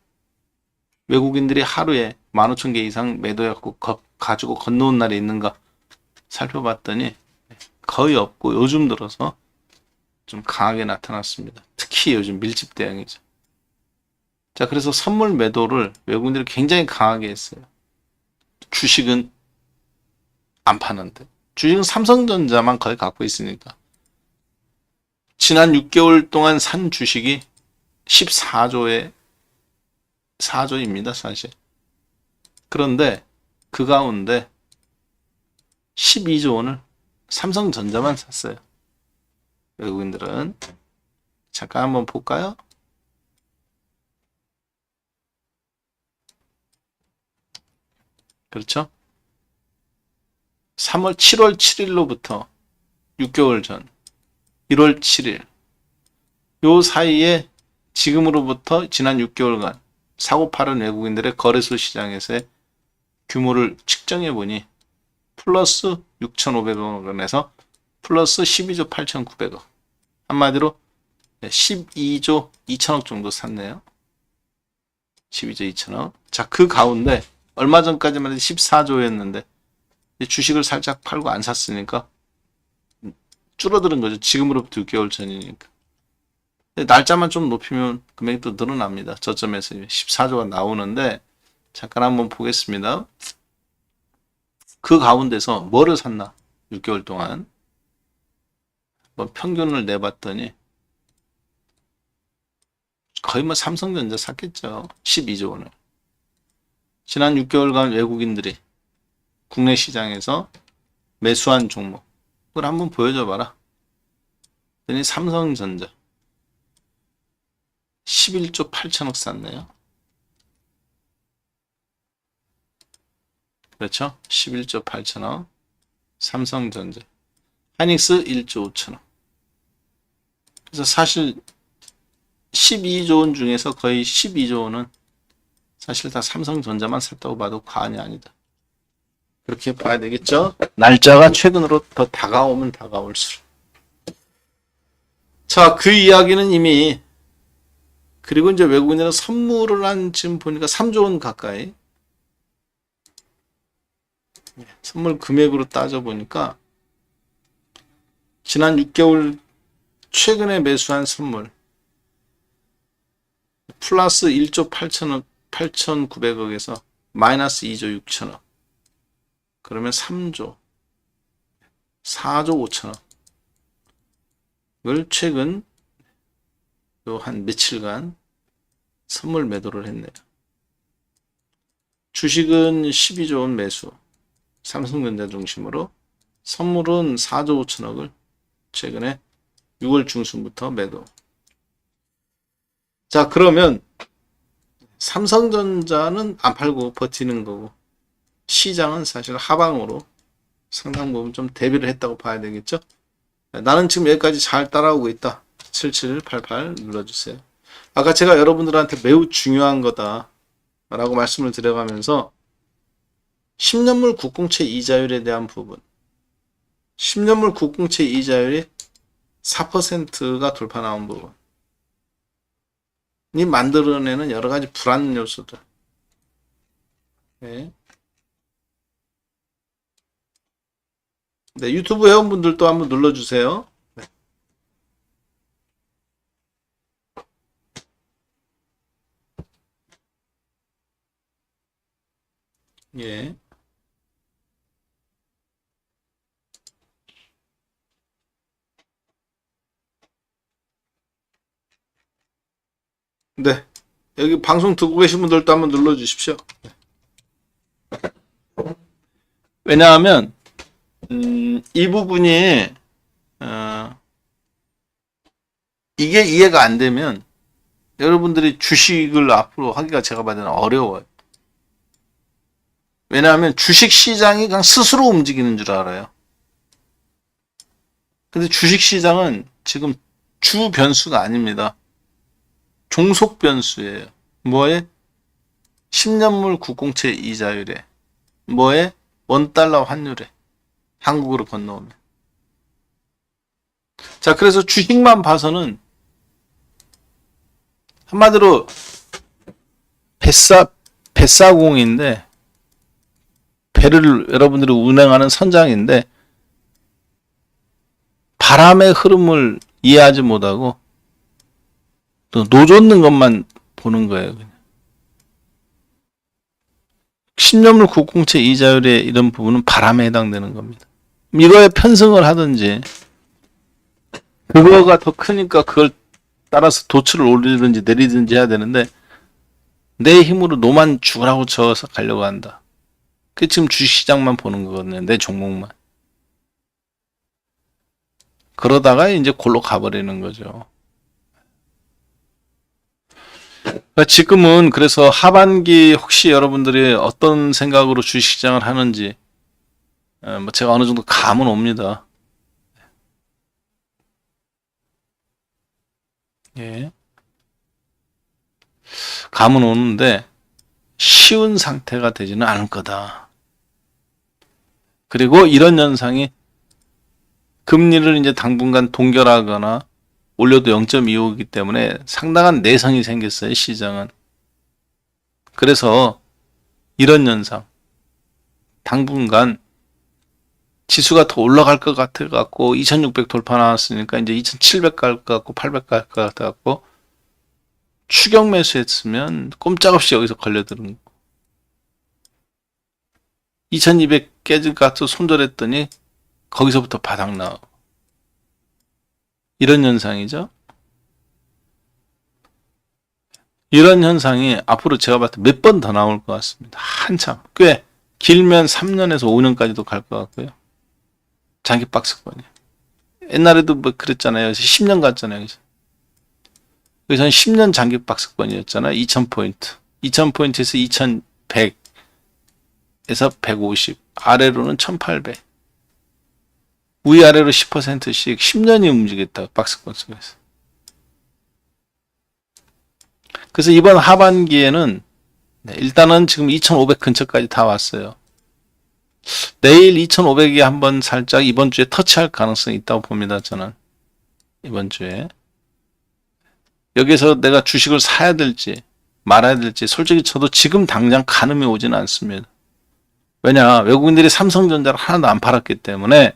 외국인들이 하루에 15,000개 이상 매도해갖고 가지고 건너온 날이 있는가 살펴봤더니 거의 없고, 요즘 들어서 좀 강하게 나타났습니다. 특히 요즘 밀집 대응이죠. 자, 그래서 선물 매도를 외국인들이 굉장히 강하게 했어요. 주식은 안 파는데. 주식은 삼성전자만 거의 갖고 있으니까. 지난 6개월 동안 산 주식이 14조의 4조입니다, 사실. 그런데 그 가운데 12조 원을 삼성전자만 샀어요. 외국인들은. 잠깐 한번 볼까요? 그렇죠? 7월 7일로부터 6개월 전 1월 7일 요 사이에 지금으로부터 지난 6개월간 사고 팔은 외국인들의 거래소 시장에서의 규모를 측정해 보니 플러스 6,500억 원에서 플러스 12조 8,900억. 한마디로 12조 2천억 정도 샀네요. 12조 2천억. 자, 그 가운데 얼마 전까지만 해도 14조였는데 주식을 살짝 팔고 안 샀으니까 줄어드는 거죠. 지금으로부터 6개월 전이니까. 날짜만 좀 높이면 금액이 또 늘어납니다. 저점에서 14조가 나오는데, 잠깐 한번 보겠습니다. 그 가운데서 뭐를 샀나? 6개월 동안 평균을 내봤더니 거의 삼성전자 샀겠죠. 12조 원을. 지난 6개월간 외국인들이 국내 시장에서 매수한 종목, 그걸 한번 보여줘 봐라. 그랬더니 삼성전자 11조 8천억 샀네요. 그렇죠? 11조 8천억. 삼성전자. 하이닉스 1조 5천억. 그래서 사실 12조 원 중에서 거의 12조 원은 사실 다 삼성전자만 샀다고 봐도 과언이 아니다. 그렇게 봐야 되겠죠? 날짜가 최근으로 더 다가오면 다가올수록. 자, 그 이야기는 이미, 그리고 이제 외국인들은 선물을 한 지금 보니까 3조 원 가까이, 선물 금액으로 따져보니까 지난 6개월 최근에 매수한 선물 플러스 1조 8천억 8,900억에서 마이너스 2조 6천억, 그러면 3조 4조 5천억을 최근 요 한 며칠간 선물 매도를 했네요. 주식은 12조 원 매수, 삼성전자 중심으로, 선물은 4조 5천억을 최근에 6월 중순부터 매도. 자, 그러면 삼성전자는 안 팔고 버티는 거고, 시장은 사실 하방으로 상당 부분 좀 대비를 했다고 봐야 되겠죠. 나는 지금 여기까지 잘 따라오고 있다. 7788 눌러주세요. 아까 제가 여러분들한테 매우 중요한 거다 라고 말씀을 드려가면서 10년물 국공채 이자율에 대한 부분, 10년물 국공채 이자율이 4%가 돌파 나온 부분 이 만들어내는 여러 가지 불안 요소들. 네. 네, 유튜브 회원분들도 한번 눌러주세요. 네. 예. 네. 여기 방송 듣고 계신 분들도 한번 눌러주십시오. 네. 왜냐하면 이 부분이 이게 이해가 안 되면 여러분들이 주식을 앞으로 하기가 제가 봐도 어려워요. 왜냐하면 주식 시장이 그냥 스스로 움직이는 줄 알아요. 근데 주식 시장은 지금 주 변수가 아닙니다. 종속 변수예요. 뭐에? 10년물 국공채 이자율에, 뭐에? 원달러 환율에, 한국으로 건너오면. 자, 그래서 주식만 봐서는 한마디로 뱃사공인데, 배를 여러분들이 운행하는 선장인데 바람의 흐름을 이해하지 못하고 또 노젓는 것만 보는 거예요. 그냥. 10년물 국공채 이자율의 이런 부분은 바람에 해당되는 겁니다. 이거에 편승을 하든지 그거가 더 크니까 그걸 따라서 도출을 올리든지 내리든지 해야 되는데 내 힘으로 노만 죽으라고 쳐서 가려고 한다. 그게 지금 주식시장만 보는 거거든요. 내 종목만. 그러다가 이제 골로 가버리는 거죠. 그러니까 지금은 그래서 하반기 혹시 여러분들이 어떤 생각으로 주식시장을 하는지 뭐 제가 어느 정도 감은 옵니다. 예. 감은 오는데 쉬운 상태가 되지는 않을 거다. 그리고 이런 현상이 금리를 이제 당분간 동결하거나 올려도 0.25이기 때문에 상당한 내성이 생겼어요, 시장은. 그래서 이런 현상, 당분간 지수가 더 올라갈 것 같아 갖고 2600 돌파 나왔으니까 이제 2700 갈 것 같고 800 갈 것 같아 갖고 추격 매수했으면 꼼짝없이 여기서 걸려드는 거. 2200 깨질 것 같아서 손절했더니 거기서부터 바닥 나오고. 이런 현상이죠. 이런 현상이 앞으로 제가 봤을 때 몇 번 더 나올 것 같습니다. 한참. 꽤 길면 3년에서 5년까지도 갈 것 같고요. 장기 박스권이. 옛날에도 뭐 그랬잖아요. 10년 갔잖아요. 그래서 10년 장기 박스권이었잖아요. 2000포인트. 2000포인트에서 2100에서 150. 아래로는 1800. 위아래로 10%씩 10년이 움직였다. 박스권 속에서. 그래서 이번 하반기에는 일단은 지금 2500 근처까지 다 왔어요. 내일 2500이 한번 살짝 이번 주에 터치할 가능성이 있다고 봅니다. 저는 이번 주에 여기서 내가 주식을 사야 될지 말아야 될지 솔직히 저도 지금 당장 가늠이 오지는 않습니다. 왜냐, 외국인들이 삼성전자를 하나도 안 팔았기 때문에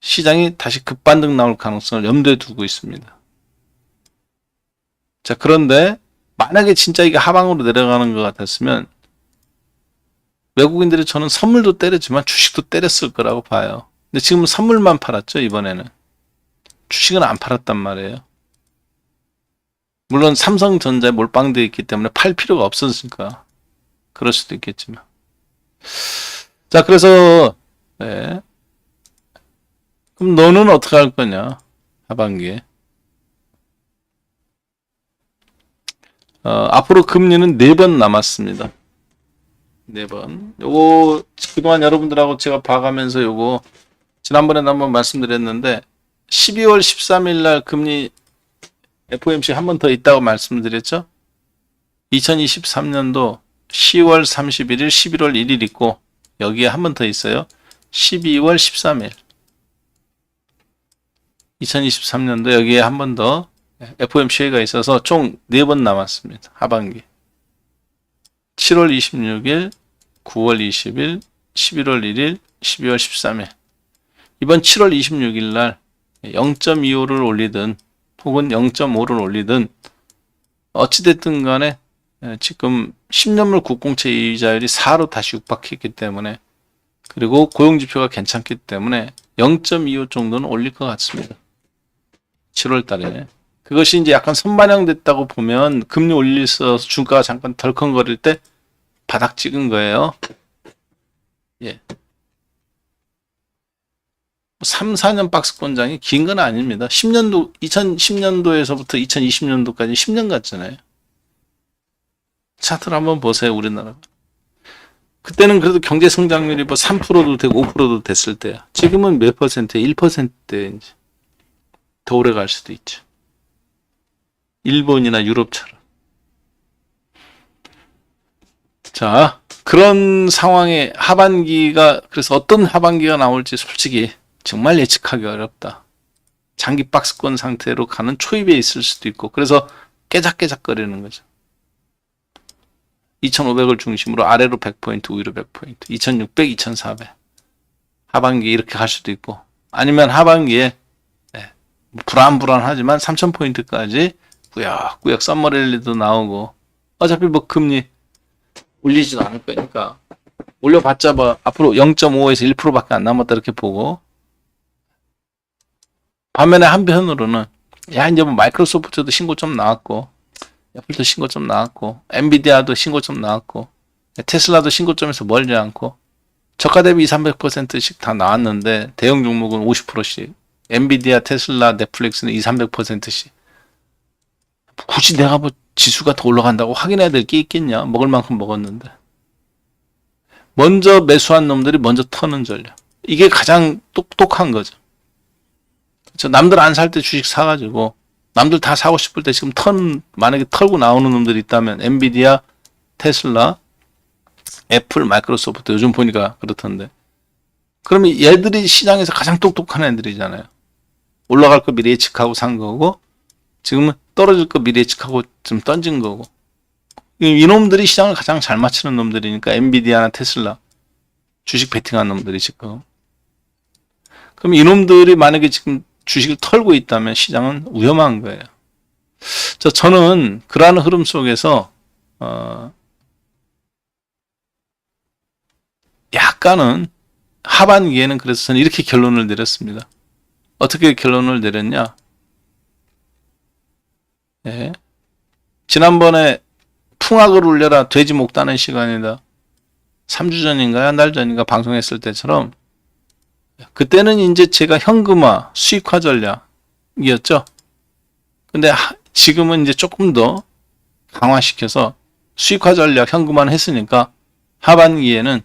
시장이 다시 급반등 나올 가능성을 염두에 두고 있습니다. 자, 그런데 만약에 진짜 이게 하방으로 내려가는 것 같았으면 외국인들이 저는 선물도 때렸지만 주식도 때렸을 거라고 봐요. 근데 지금 선물만 팔았죠, 이번에는. 주식은 안 팔았단 말이에요. 물론 삼성전자에 몰빵되어 있기 때문에 팔 필요가 없었으니까 그럴 수도 있겠지만. 자, 그래서 네. 그럼 너는 어떻게 할 거냐, 하반기에. 앞으로 금리는 4번 남았습니다. 4번. 요거 그동안 여러분들하고 제가 봐가면서 요거 지난번에도 한번 말씀드렸는데 12월 13일 날 금리 FOMC 한 번 더 있다고 말씀드렸죠. 2023년도 10월 31일, 11월 1일 있고 여기에 한 번 더 있어요. 12월 13일. 2023년도 여기에 한 번 더 FOMC가 있어서 총 4번 남았습니다. 하반기. 7월 26일, 9월 20일, 11월 1일, 12월 13일. 이번 7월 26일 날 0.25를 올리든 혹은 0.5를 올리든 어찌됐든 간에 지금 10년물 국공채 이자율이 4로 다시 육박했기 때문에 그리고 고용지표가 괜찮기 때문에 0.25 정도는 올릴 것 같습니다. 7월 달에. 그것이 이제 약간 선반영됐다고 보면 금리 올려서 주가가 잠깐 덜컹거릴 때 바닥 찍은 거예요. 예. 3, 4년 박스권장이 긴 건 아닙니다. 2010년도에서부터 2020년도까지 10년 갔잖아요. 차트를 한번 보세요, 우리나라. 그때는 그래도 경제 성장률이 뭐 3%도 되고 5%도 됐을 때야. 지금은 몇 퍼센트에 1%에 이제 더 오래 갈 수도 있죠. 일본이나 유럽처럼. 자, 그런 상황에 하반기가, 그래서 어떤 하반기가 나올지 솔직히 정말 예측하기 어렵다. 장기 박스권 상태로 가는 초입에 있을 수도 있고, 그래서 깨작깨작거리는 거죠. 2500을 중심으로 아래로 100포인트, 위로 100포인트, 2600, 2400. 하반기 이렇게 갈 수도 있고, 아니면 하반기에 불안불안하지만 3000포인트까지 꾸역꾸역 썸머랠리도 나오고, 어차피 뭐 금리 올리지도 않을 거니까 올려봤자 뭐 앞으로 0.5에서 1%밖에 안 남았다 이렇게 보고, 반면에 한편으로는 야 이제 뭐 마이크로소프트도 신고 좀 나왔고, 애플도 신고 좀 나왔고, 엔비디아도 신고 좀 나왔고, 테슬라도 신고점에서 멀지 않고, 저가 대비 200~300%씩 다 나왔는데 대형 종목은 50%씩, 엔비디아, 테슬라, 넷플릭스는 200~300%씩. 굳이 내가 뭐 지수가 더 올라간다고 확인해야 될 게 있겠냐? 먹을 만큼 먹었는데. 먼저 매수한 놈들이 먼저 터는 전략. 이게 가장 똑똑한 거죠. 그렇죠? 남들 안 살 때 주식 사가지고 남들 다 사고 싶을 때 지금 만약에 털고 나오는 놈들이 있다면 엔비디아, 테슬라, 애플, 마이크로소프트 요즘 보니까 그렇던데. 그러면 얘들이 시장에서 가장 똑똑한 애들이잖아요. 올라갈 거 미리 예측하고 산 거고, 지금은 떨어질 거 미리 예측하고 좀 던진 거고. 이놈들이 시장을 가장 잘 맞추는 놈들이니까 엔비디아나 테슬라 주식 베팅한 놈들이 지금. 그럼 이놈들이 만약에 지금 주식을 털고 있다면 시장은 위험한 거예요. 저는 그러한 흐름 속에서 약간은 하반기에는 그래서 저는 이렇게 결론을 내렸습니다. 어떻게 결론을 내렸냐? 예. 지난번에 풍악을 울려라 돼지 목 따는 시간이다. 3주 전인가 한 달 전인가 방송했을 때처럼 그때는 이제 제가 현금화, 수익화 전략이었죠. 근데 지금은 이제 조금 더 강화시켜서 수익화 전략 현금화는 했으니까 하반기에는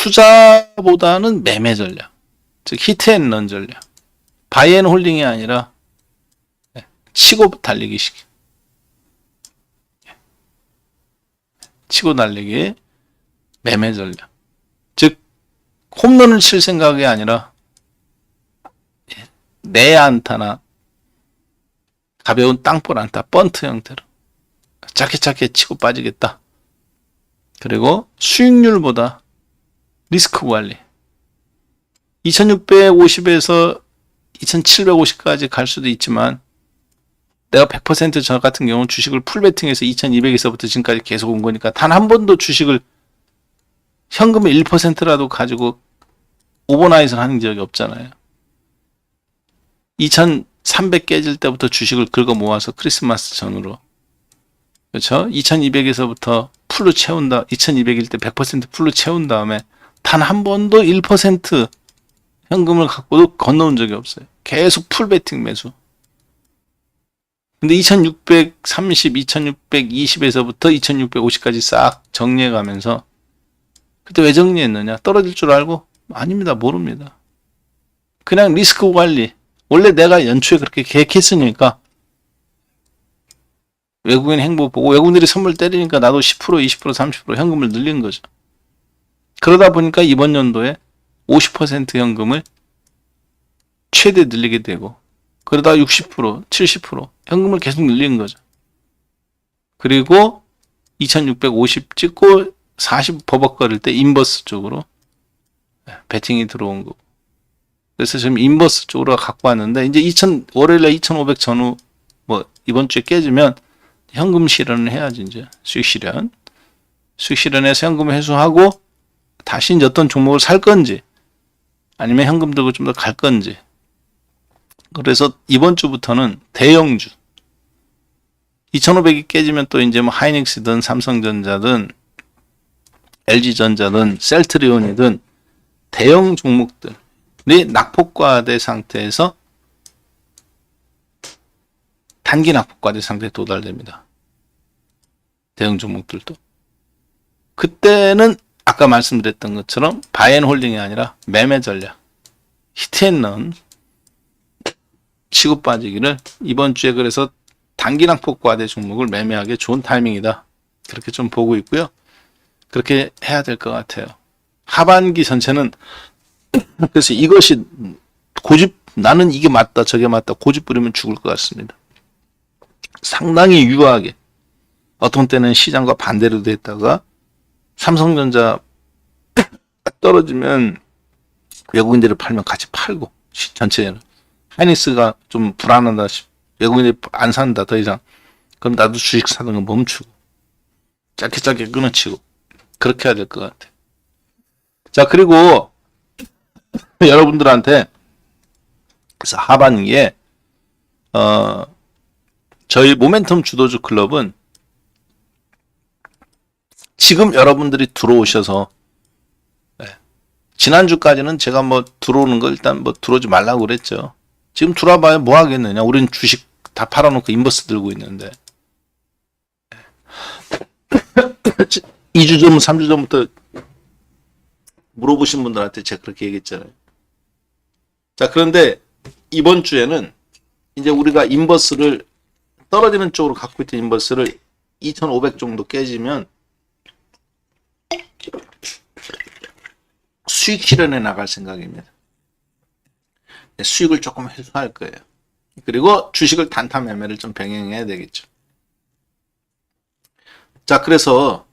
투자보다는 매매 전략, 즉 히트앤런 전략, 바이앤홀딩이 아니라 치고 달리기식, 치고 달리기 매매 전략, 즉 홈런을 칠 생각이 아니라 내 안타나 가벼운 땅볼 안타, 번트 형태로 짧게 치고 빠지겠다. 그리고 수익률보다 리스크 관리. 2650에서 2750까지 갈 수도 있지만 내가 100% 저 같은 경우는 주식을 풀베팅해서 2200에서부터 지금까지 계속 온 거니까 단 한 번도 주식을 현금의 1%라도 가지고 오버나잇을 하는 적이 없잖아요. 2300 깨질 때부터 주식을 긁어 모아서 크리스마스 전으로, 그렇죠? 2200에서부터 풀로 채운다. 2200일 때 100% 풀로 채운 다음에 단 한 번도 1% 현금을 갖고도 건너온 적이 없어요. 계속 풀베팅 매수. 근데 2630, 2620에서부터 2650까지 싹 정리해 가면서 그때 왜 정리했느냐? 떨어질 줄 알고? 아닙니다. 모릅니다. 그냥 리스크 관리. 원래 내가 연초에 그렇게 계획했으니까 외국인 행보 보고 외국인들이 선물 때리니까 나도 10%, 20%, 30% 현금을 늘린 거죠. 그러다 보니까 이번 연도에 50% 현금을 최대 늘리게 되고 그러다 60%, 70% 현금을 계속 늘리는 거죠. 그리고 2650 찍고 40 버벅거릴 때 인버스 쪽으로 배팅이 들어온 거고. 그래서 지금 인버스 쪽으로 갖고 왔는데 이제 월요일에 2500 전후 뭐 이번 주에 깨지면 현금 실현을 해야지. 이제 수익 실현해서 현금 회수하고 다시 이제 어떤 종목을 살 건지 아니면 현금 들고 좀 더 갈 건지. 그래서 이번 주부터는 대형주 2500이 깨지면 또 이제 뭐 하이닉스든 삼성전자든 LG전자든 셀트리온이든 대형 종목들이 낙폭과대 상태에서 단기 낙폭과대 상태에 도달됩니다. 대형 종목들도. 그때는 아까 말씀드렸던 것처럼 바이앤홀딩이 아니라 매매 전략, 히트앤런 치고 빠지기를 이번 주에 그래서 단기 낙폭과대 종목을 매매하기 좋은 타이밍이다. 그렇게 좀 보고 있고요. 그렇게 해야 될 것 같아요. 하반기 전체는 그래서 이것이 고집, 나는 이게 맞다 저게 맞다 고집 부리면 죽을 것 같습니다. 상당히 유하게 어떤 때는 시장과 반대로 됐다가 삼성전자 떨어지면 외국인들이 팔면 같이 팔고 전체는 하이닉스가 좀 불안하다 외국인들이 안 산다 더 이상 그럼 나도 주식 사는 거 멈추고 짧게 끊어치고 그렇게 해야 될 것 같아. 자, 그리고 여러분들한테 그래서 하반기에 저희 모멘텀 주도주 클럽은 지금 여러분들이 들어오셔서 지난주까지는 제가 뭐 들어오는 거 일단 뭐 들어오지 말라고 그랬죠. 지금 들어와봐야 뭐 하겠느냐. 우린 주식 다 팔아놓고 인버스 들고 있는데 2주 전, 3주 전부터 물어보신 분들한테 제가 그렇게 얘기했잖아요. 자, 그런데 이번 주에는 이제 우리가 인버스를 떨어지는 쪽으로 갖고 있던 인버스를 2500 정도 깨지면 수익 실현해 나갈 생각입니다. 수익을 조금 회수할 거예요. 그리고 주식을 단타 매매를 좀 병행해야 되겠죠. 자, 그래서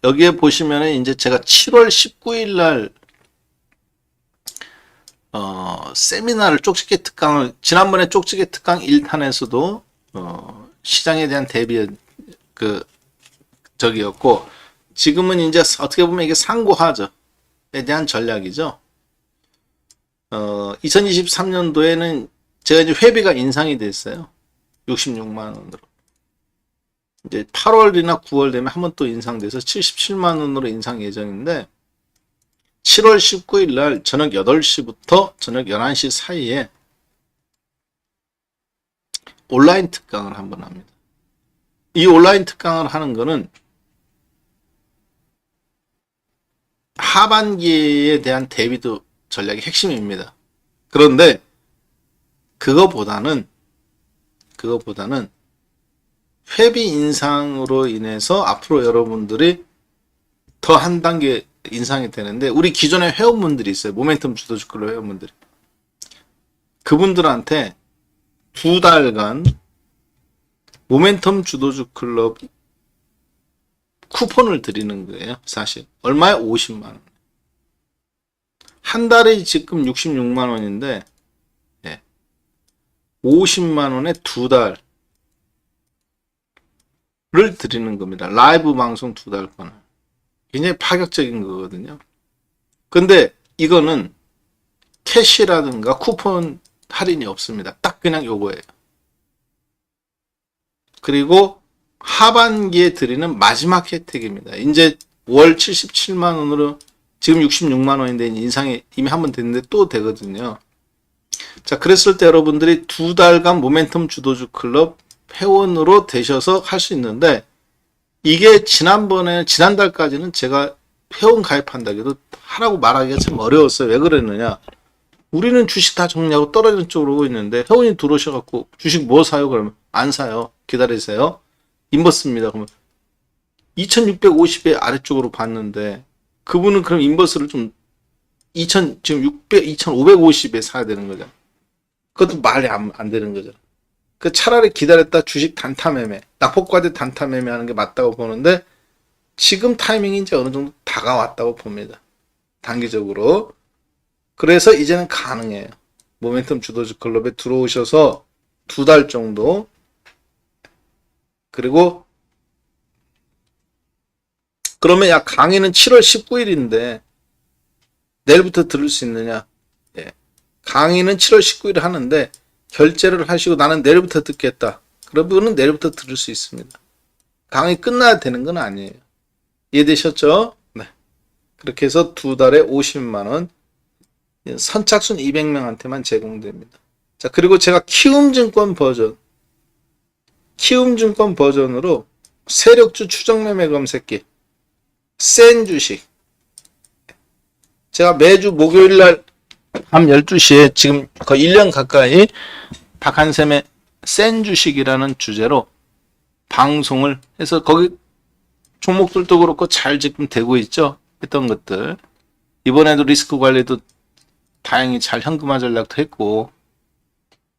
여기에 보시면은 이제 제가 7월 19일 날 세미나를 쪽지게 특강을 지난번에 쪽지게 특강 1탄에서도 시장에 대한 대비 저기였고 지금은 이제 어떻게 보면 이게 상고하저에 대한 전략이죠. 2023년도에는 제가 이제 회비가 인상이 됐어요. 66만 원으로. 이제 8월이나 9월 되면 한 번 또 인상돼서 77만 원으로 인상 예정인데 7월 19일 날 저녁 8시부터 저녁 11시 사이에 온라인 특강을 한번 합니다. 이 온라인 특강을 하는 거는 하반기에 대한 대비도 전략이 핵심입니다. 그런데 그거보다는 회비 인상으로 인해서 앞으로 여러분들이 더 한 단계 인상이 되는데, 우리 기존의 회원분들이 있어요. 모멘텀 주도주 클럽 회원분들이. 그분들한테 2달간 모멘텀 주도주 클럽 쿠폰을 드리는 거예요. 사실 얼마에? 50만원. 한 달에 지금 66만원인데 50만원에 2달을 드리는 겁니다. 라이브 방송 2달권을. 굉장히 파격적인 거거든요. 근데 이거는 캐시라든가 쿠폰 할인이 없습니다. 딱 그냥 요거예요. 그리고 하반기에 드리는 마지막 혜택입니다. 이제 월 77만원으로 지금 66만원인데 인상이 이미 한 번 됐는데 또 되거든요. 자, 그랬을 때 여러분들이 2달간 모멘텀 주도주 클럽 회원으로 되셔서 할 수 있는데, 이게 지난달까지는 제가 회원 가입한다기도 하라고 말하기가 참 어려웠어요. 왜 그랬느냐? 우리는 주식 다 정리하고 떨어지는 쪽으로 오고 있는데, 회원이 들어오셔갖고 주식 뭐 사요? 그러면 안 사요. 기다리세요. 인버스입니다. 그러면 2650의 아래쪽으로 봤는데, 그분은 그럼 인버스를 좀 지금 2550에 사야 되는 거죠. 그것도 말이 안 되는 거죠. 그 차라리 기다렸다 주식 단타 매매, 낙폭과대 단타 매매 하는 게 맞다고 보는데, 지금 타이밍이 이제 어느 정도 다가왔다고 봅니다. 단기적으로. 그래서 이제는 가능해요. 모멘텀 주도주 클럽에 들어오셔서 2달 정도, 그리고 그러면 야, 강의는 7월 19일인데 내일부터 들을 수 있느냐? 강의는 7월 19일에 하는데 결제를 하시고 나는 내일부터 듣겠다. 그러면은 내일부터 들을 수 있습니다. 강의 끝나야 되는 건 아니에요. 이해되셨죠? 네. 그렇게 해서 2달에 50만원, 선착순 200명한테만 제공됩니다. 자, 그리고 제가 키움증권 버전으로 세력주 추정매매 검색기, 센 주식, 제가 매주 목요일날 밤 12시에 지금 거의 1년 가까이 박한샘의 센 주식이라는 주제로 방송을 해서, 거기 종목들도 그렇고 잘 지금 되고 있죠. 했던 것들. 이번에도 리스크 관리도 다행히 잘 현금화 전략도 했고,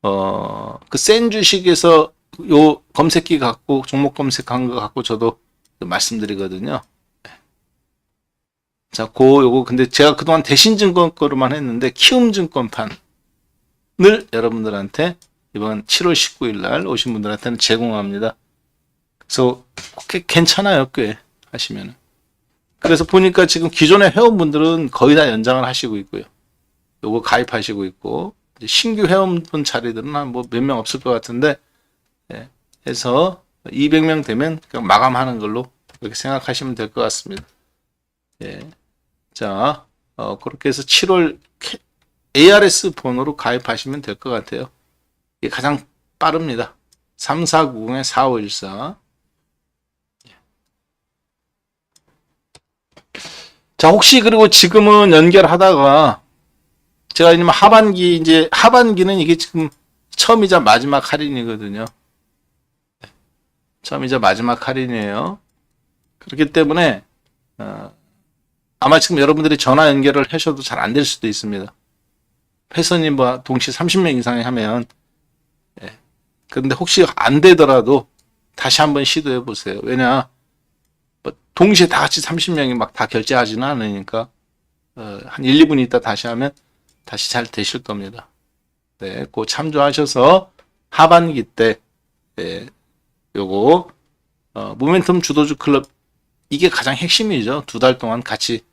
그 센 주식에서 요 검색기 갖고, 종목 검색한 거 갖고 저도 말씀드리거든요. 자, 요거 근데 제가 그동안 대신증권 거로만 했는데, 키움증권판을 여러분들한테 이번 7월 19일 날 오신 분들한테는 제공합니다. 그래서 괜찮아요, 꽤 하시면은. 그래서 보니까 지금 기존의 회원분들은 거의 다 연장을 하시고 있고요. 요거 가입하시고 있고, 이제 신규 회원분 자리들은 한 뭐 몇 명 없을 것 같은데, 해서 200명 되면 그냥 마감하는 걸로 그렇게 생각하시면 될 것 같습니다. 자, 그렇게 해서 7월 ARS 번호로 가입하시면 될 것 같아요. 이게 가장 빠릅니다. 3490-4514. 자, 혹시 그리고 지금은 연결하다가 제가 이제 하반기는 이게 지금 처음이자 마지막 할인이거든요. 처음이자 마지막 할인이에요. 그렇기 때문에 아마 지금 여러분들이 전화 연결을 하셔도 잘 안 될 수도 있습니다. 회선님과 동시에 30명 이상이 하면. 그런데 혹시 안 되더라도 다시 한번 시도해 보세요. 왜냐, 동시에 다 같이 30명이 막 다 결제하지는 않으니까 한 1, 2분 있다 다시 하면 다시 잘 되실 겁니다. 네, 그 참조하셔서 하반기 때 요거 모멘텀 주도주 클럽, 이게 가장 핵심이죠. 2달 동안 같이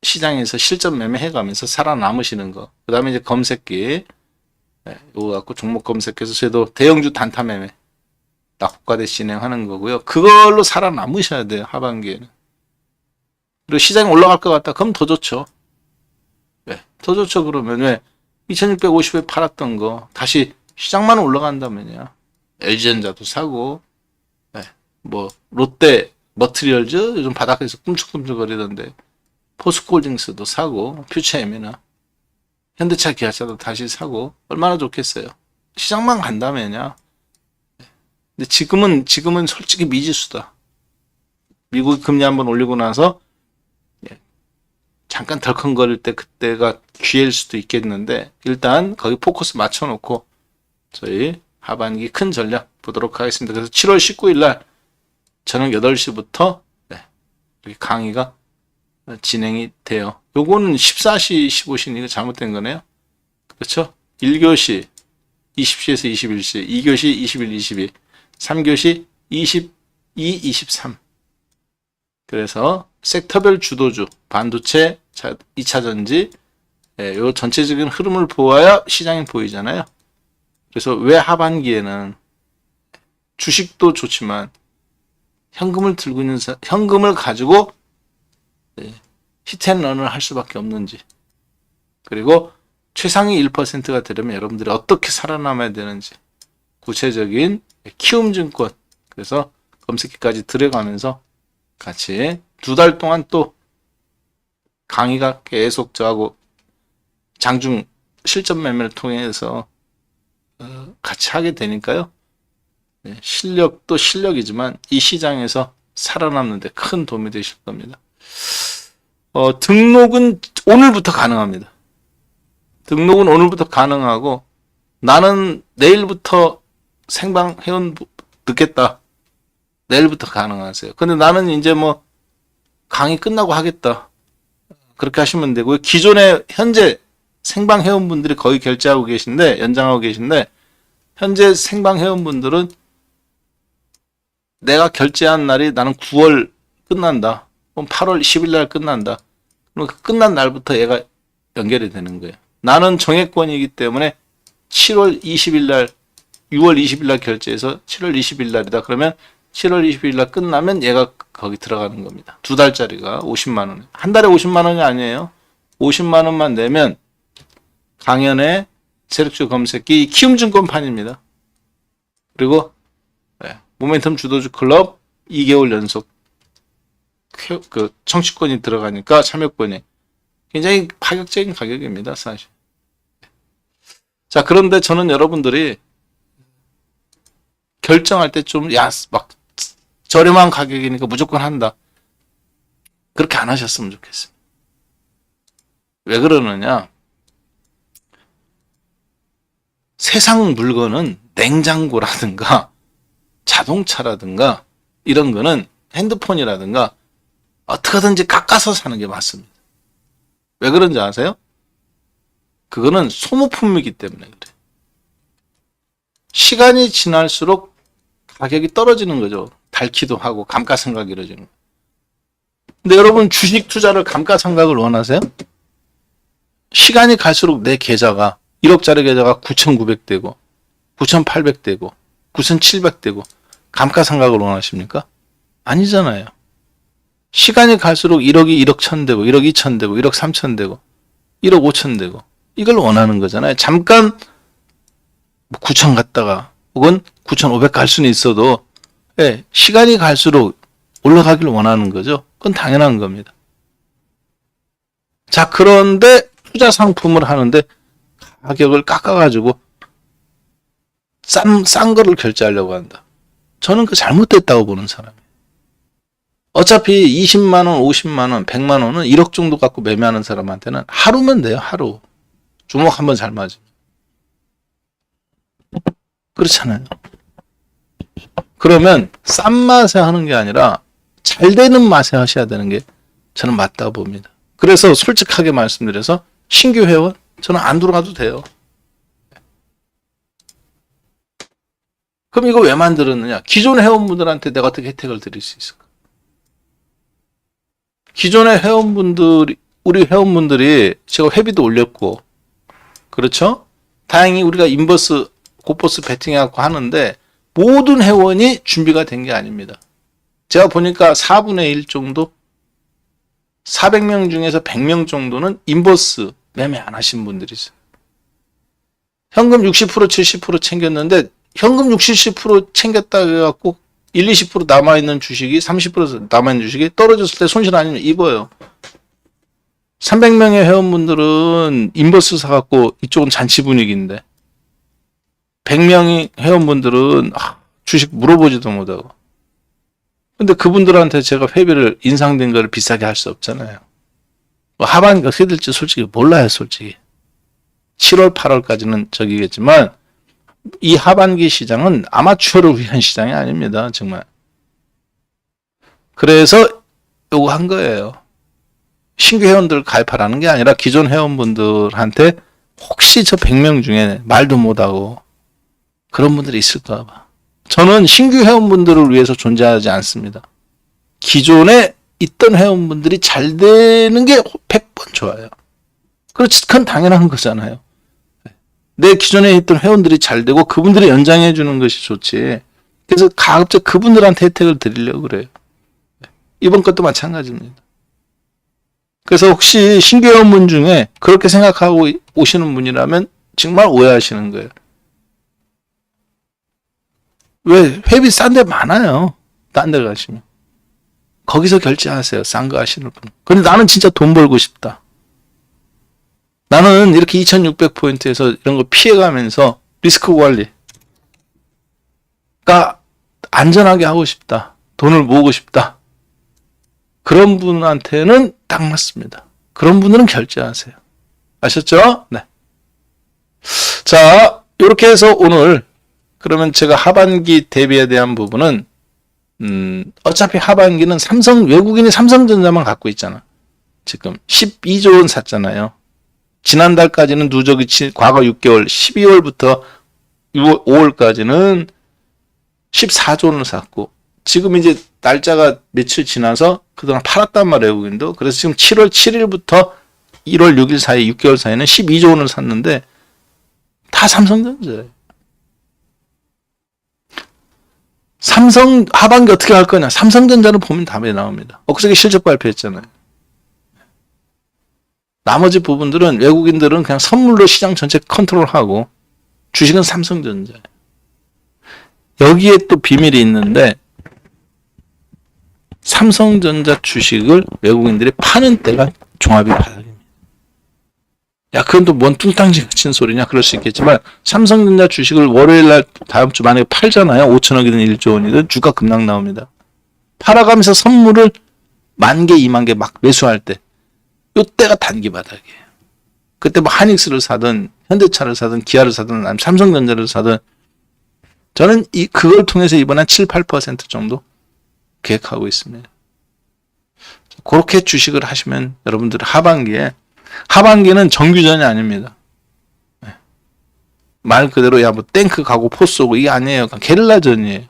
시장에서 실전 매매해 가면서 살아남으시는 거. 그 다음에 이제 검색기, 요거 갖고 종목 검색해서 저희도 대형주 단타 매매 낙폭과대 진행하는 거고요. 그걸로 살아남으셔야 돼요, 하반기에는. 그리고 시장이 올라갈 것 같다, 그럼 더 좋죠. 더 좋죠. 그러면 왜 2650에 팔았던 거 다시 시장만 올라간다면요, LG전자도 사고, 뭐 롯데 머트리얼즈 요즘 바닥에서 꿈틀꿈틀거리던데 포스코홀딩스도 사고 퓨처엠이나 현대차 기아차도 다시 사고 얼마나 좋겠어요. 시장만 간다면요. 근데 지금은 솔직히 미지수다. 미국이 금리 한번 올리고 나서 잠깐 덜컹거릴 때 그때가 기회일 수도 있겠는데 일단 거기 포커스 맞춰놓고 저희 하반기 큰 전략 보도록 하겠습니다. 그래서 7월 19일 날 저녁 8시부터 이렇게 강의가 진행이 돼요. 요거는 14시 15시는 이거 잘못된 거네요. 그렇죠? 1교시 20시에서 21시, 2교시 21, 22, 3교시 22, 23. 그래서 섹터별 주도주, 반도체, 2차 전지, 요 전체적인 흐름을 보아야 시장이 보이잖아요. 그래서 왜 하반기에는 주식도 좋지만 현금을 들고 있는 현금을 가지고 히트앤런을 할 수밖에 없는지, 그리고 최상위 1%가 되려면 여러분들이 어떻게 살아남아야 되는지 구체적인 키움증권, 그래서 검색기까지 들어가면서 같이 2달 동안 또 강의가 계속 저하고 장중 실전 매매를 통해서 같이 하게 되니까요. 실력도 실력이지만 이 시장에서 살아남는 데 큰 도움이 되실 겁니다. 등록은 오늘부터 가능합니다. 등록은 오늘부터 가능하고 나는 내일부터 생방 회원 듣겠다. 내일부터 가능하세요. 근데 나는 이제 뭐 강의 끝나고 하겠다. 그렇게 하시면 되고요. 기존에 현재 생방 회원분들이 거의 결제하고 계신데, 연장하고 계신데, 현재 생방 회원분들은 내가 결제한 날이 나는 9월 끝난다. 그럼 8월 10일 날 끝난다. 그럼 그 끝난 날부터 얘가 연결이 되는 거예요. 나는 정액권이기 때문에 7월 20일 날, 6월 20일 날 결제해서 7월 20일 날이다. 그러면 7월 20일 날 끝나면 얘가 거기 들어가는 겁니다. 2달짜리가 50만 원. 한 달에 50만 원이 아니에요. 50만 원만 내면 강연의 세력주 검색기 키움증권판입니다. 그리고 모멘텀 주도주 클럽 2개월 연속 그 청취권이 들어가니까 참여권이 굉장히 파격적인 가격입니다, 사실. 자, 그런데 저는 여러분들이 결정할 때 좀 막 저렴한 가격이니까 무조건 한다. 그렇게 안 하셨으면 좋겠습니다. 왜 그러느냐? 세상 물건은 냉장고라든가 자동차라든가 이런 거는 핸드폰이라든가 어떻게든지 깎아서 사는 게 맞습니다. 왜 그런지 아세요? 그거는 소모품이기 때문에 그래요. 시간이 지날수록 가격이 떨어지는 거죠. 닳기도 하고 감가상각이 이루어지는 거예요. 근데 여러분 주식 투자를 감가상각을 원하세요? 시간이 갈수록 내 계좌가 1억짜리 계좌가 9,900 되고 9,800 되고 9,700 되고 감가상각을 원하십니까? 아니잖아요. 시간이 갈수록 1억이 1억 1천 되고 1억 2천 되고 1억 3천 되고 1억 5천 되고 이걸 원하는 거잖아요. 잠깐 9천 갔다가 혹은 9,500 갈 수는 있어도 시간이 갈수록 올라가기를 원하는 거죠. 그건 당연한 겁니다. 자, 그런데 투자 상품을 하는데 가격을 깎아가지고 싼 거를 결제하려고 한다. 저는 그 잘못됐다고 보는 사람이에요. 어차피 20만 원, 50만 원, 100만 원은 1억 정도 갖고 매매하는 사람한테는 하루면 돼요. 하루. 주먹 한번 잘 맞으면. 그렇잖아요. 그러면 싼 맛에 하는 게 아니라 잘 되는 맛에 하셔야 되는 게 저는 맞다고 봅니다. 그래서 솔직하게 말씀드려서 신규 회원 저는 안 들어가도 돼요. 그럼 이거 왜 만들었느냐? 기존 회원분들한테 내가 어떻게 혜택을 드릴 수 있을까? 기존의 회원분들이, 우리 회원분들이 제가 회비도 올렸고, 그렇죠? 다행히 우리가 인버스, 고버스 베팅해갖고 하는데, 모든 회원이 준비가 된 게 아닙니다. 제가 보니까 4분의 1 정도? 400명 중에서 100명 정도는 인버스 매매 안 하신 분들이 있어요. 현금 60%, 70% 챙겼는데, 현금 60, 70% 챙겼다 해갖고, 1, 20% 남아있는 주식이 30% 남아있는 주식이 떨어졌을 때 손실 아니면 입어요. 300명의 회원분들은 인버스 사갖고 이쪽은 잔치 분위기인데 100명의 회원분들은 주식 물어보지도 못하고. 근데 그분들한테 제가 회비를 인상된 거를 비싸게 할 수 없잖아요. 하반기가 어떻게 될지 솔직히 몰라요, 솔직히. 7월, 8월까지는 저기겠지만 이 하반기 시장은 아마추어를 위한 시장이 아닙니다, 정말. 그래서 요거 한 거예요. 신규 회원들 가입하라는 게 아니라 기존 회원분들한테 혹시 저 100명 중에 말도 못하고 그런 분들이 있을까 봐. 저는 신규 회원분들을 위해서 존재하지 않습니다. 기존에 있던 회원분들이 잘 되는 게 100번 좋아요. 그렇지, 그건 당연한 거잖아요. 내 기존에 있던 회원들이 잘 되고 그분들이 연장해 주는 것이 좋지. 그래서 가급적 그분들한테 혜택을 드리려고 그래요. 이번 것도 마찬가지입니다. 그래서 혹시 신규 회원분 중에 그렇게 생각하고 오시는 분이라면 정말 오해하시는 거예요. 왜? 회비 싼 데 많아요. 딴 데 가시면. 거기서 결제하세요. 싼 거 하시는 분. 근데 나는 진짜 돈 벌고 싶다. 나는 이렇게 2600포인트에서 이런 거 피해가면서 리스크 관리가 안전하게 하고 싶다. 돈을 모으고 싶다. 그런 분한테는 딱 맞습니다. 그런 분들은 결제하세요. 아셨죠? 네. 자, 이렇게 해서 오늘 그러면 제가 하반기 대비에 대한 부분은 어차피 하반기는 외국인이 삼성전자만 갖고 있잖아. 지금 12조 원 샀잖아요. 지난달까지는 누적이 과거 6개월 12월부터 5월까지는 14조 원을 샀고 지금 이제 날짜가 며칠 지나서 그동안 팔았단 말이에요, 외국인도. 그래서 지금 7월 7일부터 1월 6일 사이 6개월 사이는 12조 원을 샀는데 다 삼성전자예요. 삼성 하반기 어떻게 할 거냐? 삼성전자는 보면 답이 나옵니다. 엊그저께 실적 발표했잖아요. 나머지 부분들은 외국인들은 그냥 선물로 시장 전체 컨트롤하고 주식은 삼성전자예요. 여기에 또 비밀이 있는데 삼성전자 주식을 외국인들이 파는 때가 종합이 바닥입니다. 야, 그건 또 뭔 뚱땅지 같은 소리냐? 그럴 수 있겠지만 삼성전자 주식을 월요일날 다음 주 만약에 팔잖아요. 5천억이든 1조 원이든 주가 급락 나옵니다. 팔아가면서 선물을 10,000개, 20,000개 막 매수할 때 이때가 단기 바닥이에요. 그때 뭐 하닉스를 사든 현대차를 사든 기아를 사든 아니면 삼성전자를 사든 저는 그걸 통해서 이번에 7, 8% 정도 계획하고 있습니다. 그렇게 주식을 하시면 여러분들 하반기는 정규전이 아닙니다. 말 그대로 뭐 탱크 가고 포 쏘고 이게 아니에요. 게릴라전이에요.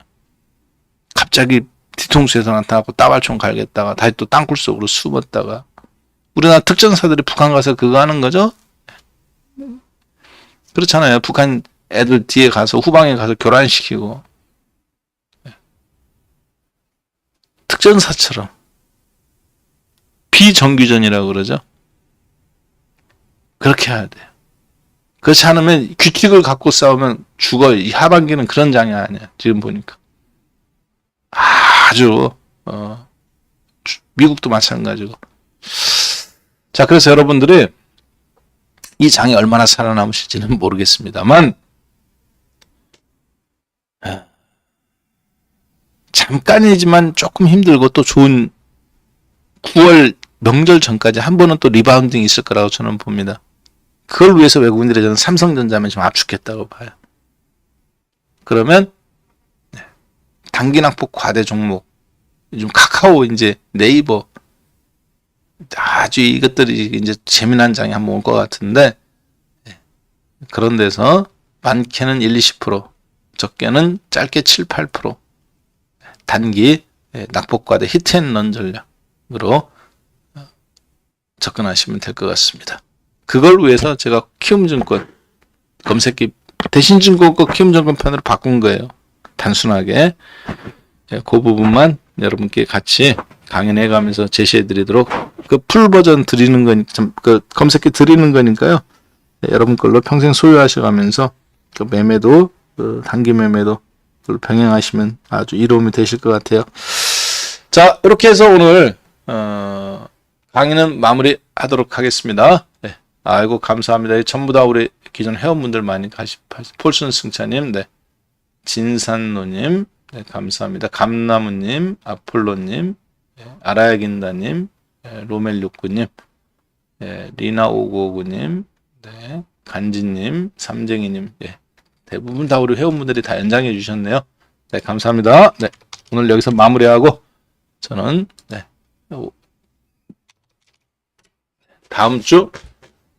갑자기 뒤통수에서 나타나고 따발총 갈겠다가 다시 또 땅굴 속으로 숨었다가 우리나라 특전사들이 북한 가서 그거 하는 거죠. 그렇잖아요. 북한 애들 뒤에 가서 후방에 가서 교란시키고 특전사처럼 비정규전이라고 그러죠. 그렇게 해야 돼요. 그렇지 않으면 규칙을 갖고 싸우면 죽어요. 이 하반기는 그런 장이 아니야. 지금 보니까 아주 미국도 마찬가지고. 자, 그래서 여러분들이 이 장이 얼마나 살아남으실지는 모르겠습니다만 잠깐이지만 조금 힘들고 또 좋은 9월 명절 전까지 한 번은 또 리바운딩이 있을 거라고 저는 봅니다. 그걸 위해서 외국인들이 저는 삼성전자면 좀 압축했다고 봐요. 그러면 단기 낙폭 과대 종목, 요즘 카카오 이제 네이버 아주 이것들이 이제 재미난 장이 한번 올 것 같은데 그런 데서 많게는 1, 20%, 적게는 짧게 7, 8% 단기 낙폭 과대 히트앤런 전략으로 접근하시면 될 것 같습니다. 그걸 위해서 제가 키움증권 검색기 대신증권 거 키움증권 편으로 바꾼 거예요. 단순하게 그 부분만 여러분께 같이 강연해 가면서 제시해 드리도록 그 풀 버전 드리는 거니까 그 검색기 드리는 거니까요. 여러분 걸로 평생 소유하셔 가면서 그 매매도 그 단기 매매도 병행하시면 아주 이로움이 되실 것 같아요. 자, 이렇게 해서 오늘 강의는 마무리하도록 하겠습니다. 네. 아이고 감사합니다. 전부 다 우리 기존 회원분들 많이 폴슨 승차님, 네. 진산노님, 네, 감사합니다. 감나무님, 아폴로님, 네, 알아야긴다님, 네, 로멜69님, 네, 리나5959님, 네, 간지님, 삼쟁이님, 예. 대부분 다 우리 회원분들이 다 연장해 주셨네요. 네, 감사합니다. 네, 오늘 여기서 마무리하고 저는 네, 다음 주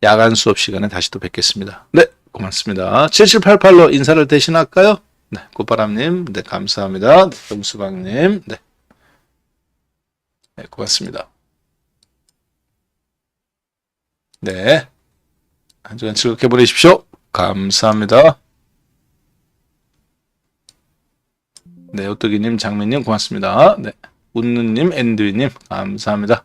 야간 수업 시간에 다시 또 뵙겠습니다. 네, 고맙습니다. 7788로 인사를 대신할까요? 네, 꽃바람님, 네, 감사합니다. 영수방님, 네, 네, 고맙습니다. 네, 한 주간 즐겁게 보내십시오. 감사합니다. 네, 오뚜기님, 장민님, 고맙습니다. 네, 웃는님, 앤드위님, 감사합니다.